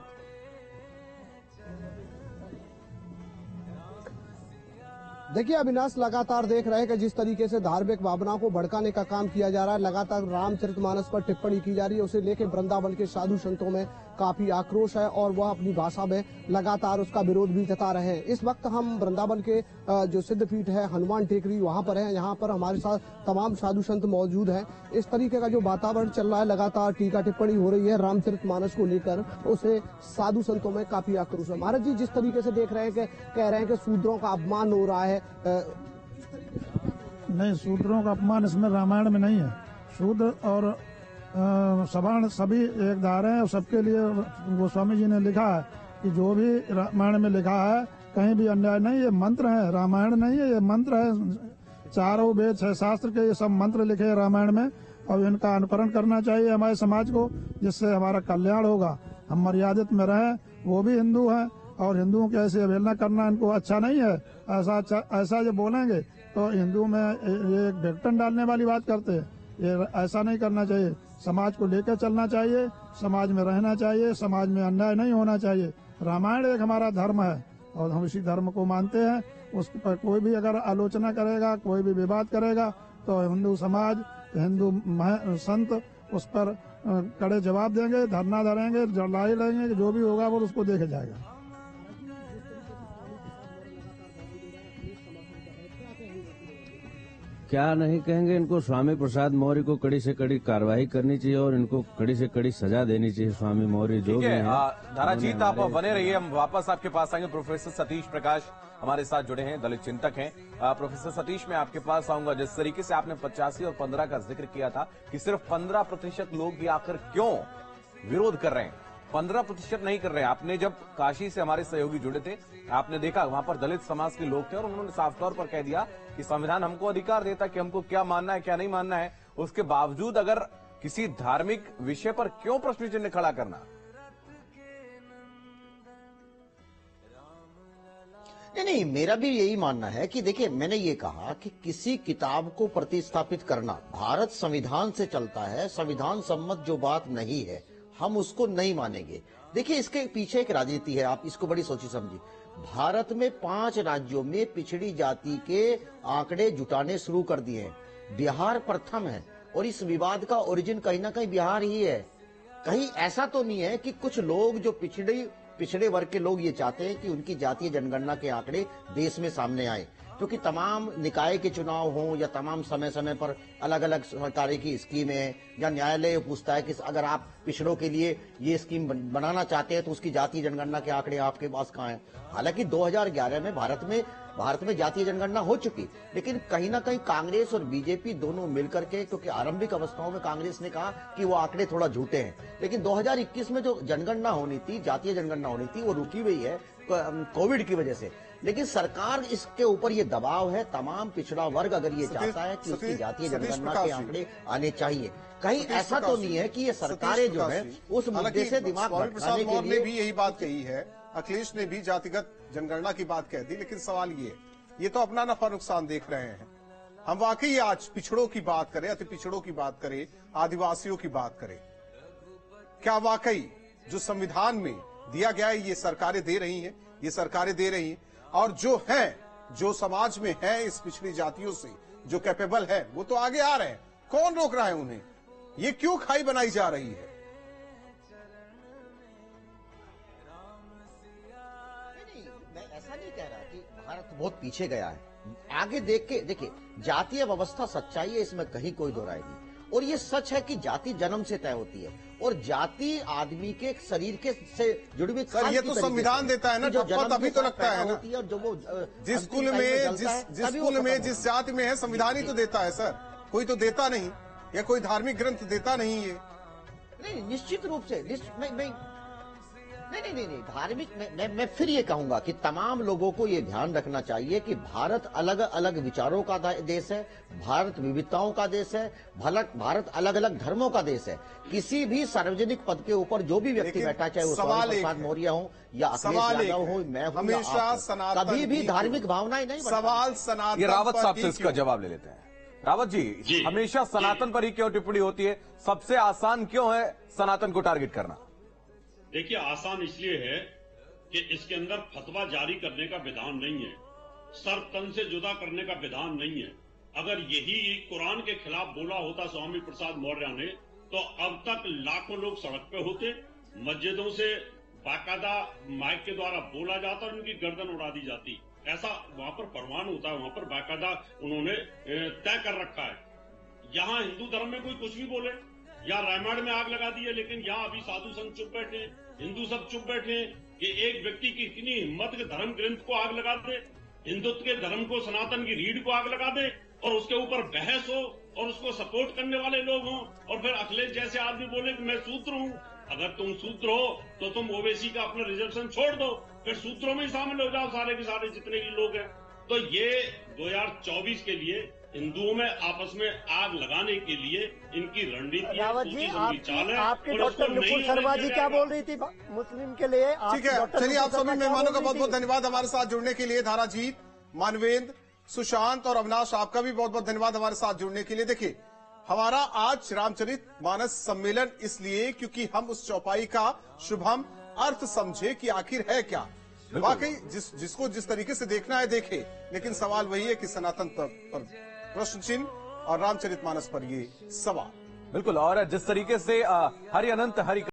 देखिए अविनाश, लगातार देख रहे हैं कि जिस तरीके से धार्मिक भावनाओं को भड़काने का काम किया जा रहा है, लगातार रामचरितमानस पर टिप्पणी की जा रही है, उसे लेकर वृंदावन के साधु संतों में काफी आक्रोश है और वह अपनी भाषा में लगातार उसका विरोध भी जता रहे हैं। इस वक्त हम वृंदावन के जो सिद्धपीठ है हनुमान टेकरी, वहां पर हैं। यहाँ पर हमारे साथ तमाम साधु संत मौजूद हैं। इस तरीके का जो वातावरण चल रहा है, लगातार टीका टिप्पणी हो रही है रामचरितमानस को लेकर, उसे साधु संतों में काफी आक्रोश है। महाराज जी, जिस तरीके से देख रहे हैं कि कह रहे हैं कि शूद्रों का अपमान हो रहा है। नहीं, शूद्रों का अपमान इसमें रामायण में नहीं है। शूद्र और सवर्ण सभी एक धारे हैं और सबके लिए गोस्वामी जी ने लिखा है कि जो भी रामायण में लिखा है कहीं भी अन्याय नहीं। ये मंत्र है, रामायण नहीं है, ये मंत्र है। चारों वेद 6 शास्त्र के ये सब मंत्र लिखे हैं रामायण में और इनका अनुकरण करना चाहिए हमारे समाज को, जिससे हमारा कल्याण होगा, हम मर्यादित में रहें। वो भी हिंदू हैं और हिंदुओं की ऐसी अवहेलना करना इनको अच्छा नहीं है। ऐसा जो बोलेंगे तो हिंदू में ये एक ढक्कन डालने वाली बात करते हैं। ये ऐसा नहीं करना चाहिए। समाज को लेकर चलना चाहिए, समाज में रहना चाहिए, समाज में अन्याय नहीं होना चाहिए। रामायण एक हमारा धर्म है और हम इसी धर्म को मानते हैं। उस पर कोई भी अगर आलोचना करेगा, कोई भी विवाद करेगा तो हिंदू समाज, हिंदू संत उस पर कड़े जवाब देंगे, धरना धरेंगे, लड़ाई लड़ेंगे, जो भी होगा वो उसको देखा जाएगा। क्या नहीं कहेंगे, इनको स्वामी प्रसाद मौर्य को कड़ी से कड़ी कार्रवाई करनी चाहिए और इनको कड़ी से कड़ी सजा देनी चाहिए। स्वामी मौर्य जो भी है। धाराजीत आप बने रहिए, हम वापस आपके पास आएंगे। प्रोफेसर सतीश प्रकाश हमारे साथ जुड़े हैं, दलित चिंतक हैं। प्रोफेसर सतीश, मैं आपके पास आऊंगा। जिस तरीके से आपने 85 और 15 का जिक्र किया था कि सिर्फ 15% लोग भी आकर क्यों विरोध कर रहे हैं, 15% नहीं कर रहे हैं। आपने जब काशी से हमारे सहयोगी जुड़े थे, आपने देखा वहां पर दलित समाज के लोग थे और उन्होंने साफ तौर पर कह दिया कि संविधान हमको अधिकार देता कि हमको क्या मानना है क्या नहीं मानना है। उसके बावजूद अगर किसी धार्मिक विषय पर क्यों प्रश्न चिन्ह खड़ा करना? नहीं, मेरा भी यही मानना है कि देखिए, मैंने ये कहा कि किसी किताब को प्रतिस्थापित करना, भारत संविधान से चलता है, संविधान सम्मत जो बात नहीं है हम उसको नहीं मानेंगे। देखिए, इसके पीछे एक राजनीति है, आप इसको बड़ी सोची समझी। भारत में 5 राज्यों में पिछड़ी जाति के आंकड़े जुटाने शुरू कर दिए हैं। बिहार प्रथम है और इस विवाद का ओरिजिन कहीं ना कहीं बिहार ही है। कहीं ऐसा तो नहीं है कि कुछ लोग जो पिछड़े वर्ग के लोग ये चाहते हैं कि उनकी जातीय जनगणना के आंकड़े देश में सामने आए, क्योंकि तमाम निकाय के चुनाव हों या तमाम समय समय पर अलग अलग सरकारें की स्कीमें या न्यायालय पूछता है कि अगर आप पिछड़ों के लिए ये स्कीम बनाना चाहते हैं तो उसकी जातीय जनगणना के आंकड़े आपके पास कहाँ हैं। हालांकि 2011 में भारत में जातीय जनगणना हो चुकी, लेकिन कहीं ना कहीं कांग्रेस और बीजेपी दोनों मिलकर के, क्योंकि आरंभिक अवस्थाओं में कांग्रेस ने कहा कि वो आंकड़े थोड़ा झूठे हैं, लेकिन 2021 में जो जनगणना होनी थी, जातीय जनगणना होनी थी, वो रुकी हुई है कोविड की वजह से। लेकिन सरकार इसके ऊपर ये दबाव है, तमाम पिछड़ा वर्ग अगर ये चाहता है कि उसकी जातीय जनगणना के आंकड़े आने चाहिए। कहीं ऐसा तो नहीं है कि ये सरकारें जो है उस मुद्दे से दिमाग भटकाने के लिए भी यही बात कही है, अखिलेश ने भी जातिगत जनगणना की बात कह दी, लेकिन सवाल ये तो अपना नफा नुकसान देख रहे हैं। हम वाकई आज पिछड़ों की बात करें, अति पिछड़ों की बात करें, आदिवासियों की बात करें, क्या वाकई जो संविधान में दिया गया है ये सरकारें दे रही हैं, ये सरकारें दे रही हैं, और जो समाज में है इस पिछड़ी जातियों से जो कैपेबल है वो तो आगे आ रहे हैं। कौन रोक रहा है उन्हें? ये क्यों खाई बनाई जा रही है? मैं ऐसा नहीं कह रहा कि भारत बहुत पीछे गया है। आगे देख के देखिए, जातीय व्यवस्था सच्चाई है, इसमें कहीं कोई दो राय नहीं। और ये सच है कि जाति जन्म से तय होती है और जाति आदमी के शरीर के से जुड़ी हुई। सर, ये तो संविधान देता है ना, ठप्पा तभी तो लगता है ना। जो वो जिस स्कूल में जिस जाति में है, संविधान ही तो देता है सर, कोई तो देता नहीं, या कोई धार्मिक ग्रंथ देता नहीं। ये नहीं, निश्चित रूप से नहीं धार्मिक। मैं फिर ये कहूंगा कि तमाम लोगों को ये ध्यान रखना चाहिए कि भारत अलग अलग विचारों का देश है, भारत विविधताओं का देश है, भारत अलग अलग धर्मों का देश है। किसी भी सार्वजनिक पद के ऊपर जो भी व्यक्ति बैठा, चाहे वो स्वामी प्रसाद मौर्य हो या अखिलेश यादव हो, मैं हूं, हमेशा सनातन, कभी भी धार्मिक भावनाएं नहीं। सवाल सनातन। ये रावत साहब से इसका जवाब ले लेते हैं। रावत जी, हमेशा सनातन पर ही क्यों टिप्पणी होती है? सबसे आसान क्यों है सनातन को टारगेट करना? देखिए, आसान इसलिए है कि इसके अंदर फतवा जारी करने का विधान नहीं है, सर तन से जुदा करने का विधान नहीं है। अगर यही कुरान के खिलाफ बोला होता स्वामी प्रसाद मौर्य ने, तो अब तक लाखों लोग सड़क पे होते, मस्जिदों से बाकायदा माइक के द्वारा बोला जाता और उनकी गर्दन उड़ा दी जाती। ऐसा वहां पर फरमान होता है, वहां पर बाकायदा उन्होंने तय कर रखा है। यहाँ हिंदू धर्म में कोई कुछ भी बोले, या रामायण में आग लगा दी है, लेकिन यहाँ अभी साधु संत चुप बैठे हैं, हिंदू सब चुप बैठे हैं कि एक व्यक्ति की इतनी हिम्मत के धर्म ग्रंथ को आग लगा दे, हिंदुत्व के धर्म को, सनातन की रीढ़ को आग लगा दे और उसके ऊपर बहस हो और उसको सपोर्ट करने वाले लोग हों, और फिर अखिलेश जैसे आदमी बोले कि मैं शूद्र हूँ। अगर तुम शूद्र हो तो तुम ओबीसी का अपना रिजर्वेशन छोड़ दो, फिर सूत्रों में शामिल हो जाओ सारे के सारे जितने भी लोग हैं। तो ये 2024 के लिए हिंदुओं में आपस में आग लगाने के लिए इनकी रणनीति रावत जी, आपकी डॉक्टर नुपुर शर्मा जी क्या बोल रही थी मुस्लिम के लिए? ठीक है, चलिए आप सभी मेहमानों का बहुत बहुत धन्यवाद हमारे साथ जुड़ने के लिए। धाराजीत, मानवेंद्र, सुशांत और अविनाश, आपका भी बहुत बहुत धन्यवाद हमारे साथ जुड़ने के लिए। देखिए, हमारा आज रामचरित मानस सम्मेलन इसलिए क्योंकि हम उस चौपाई का शुभम अर्थ समझे कि आखिर है क्या। वाकई जिसको जिस तरीके से देखना है देखे, लेकिन सवाल वही है कि सनातन पर प्रश्न चिन्ह और रामचरितमानस पर ये सवाल। बिल्कुल, और जिस तरीके से हरि अनंत हरि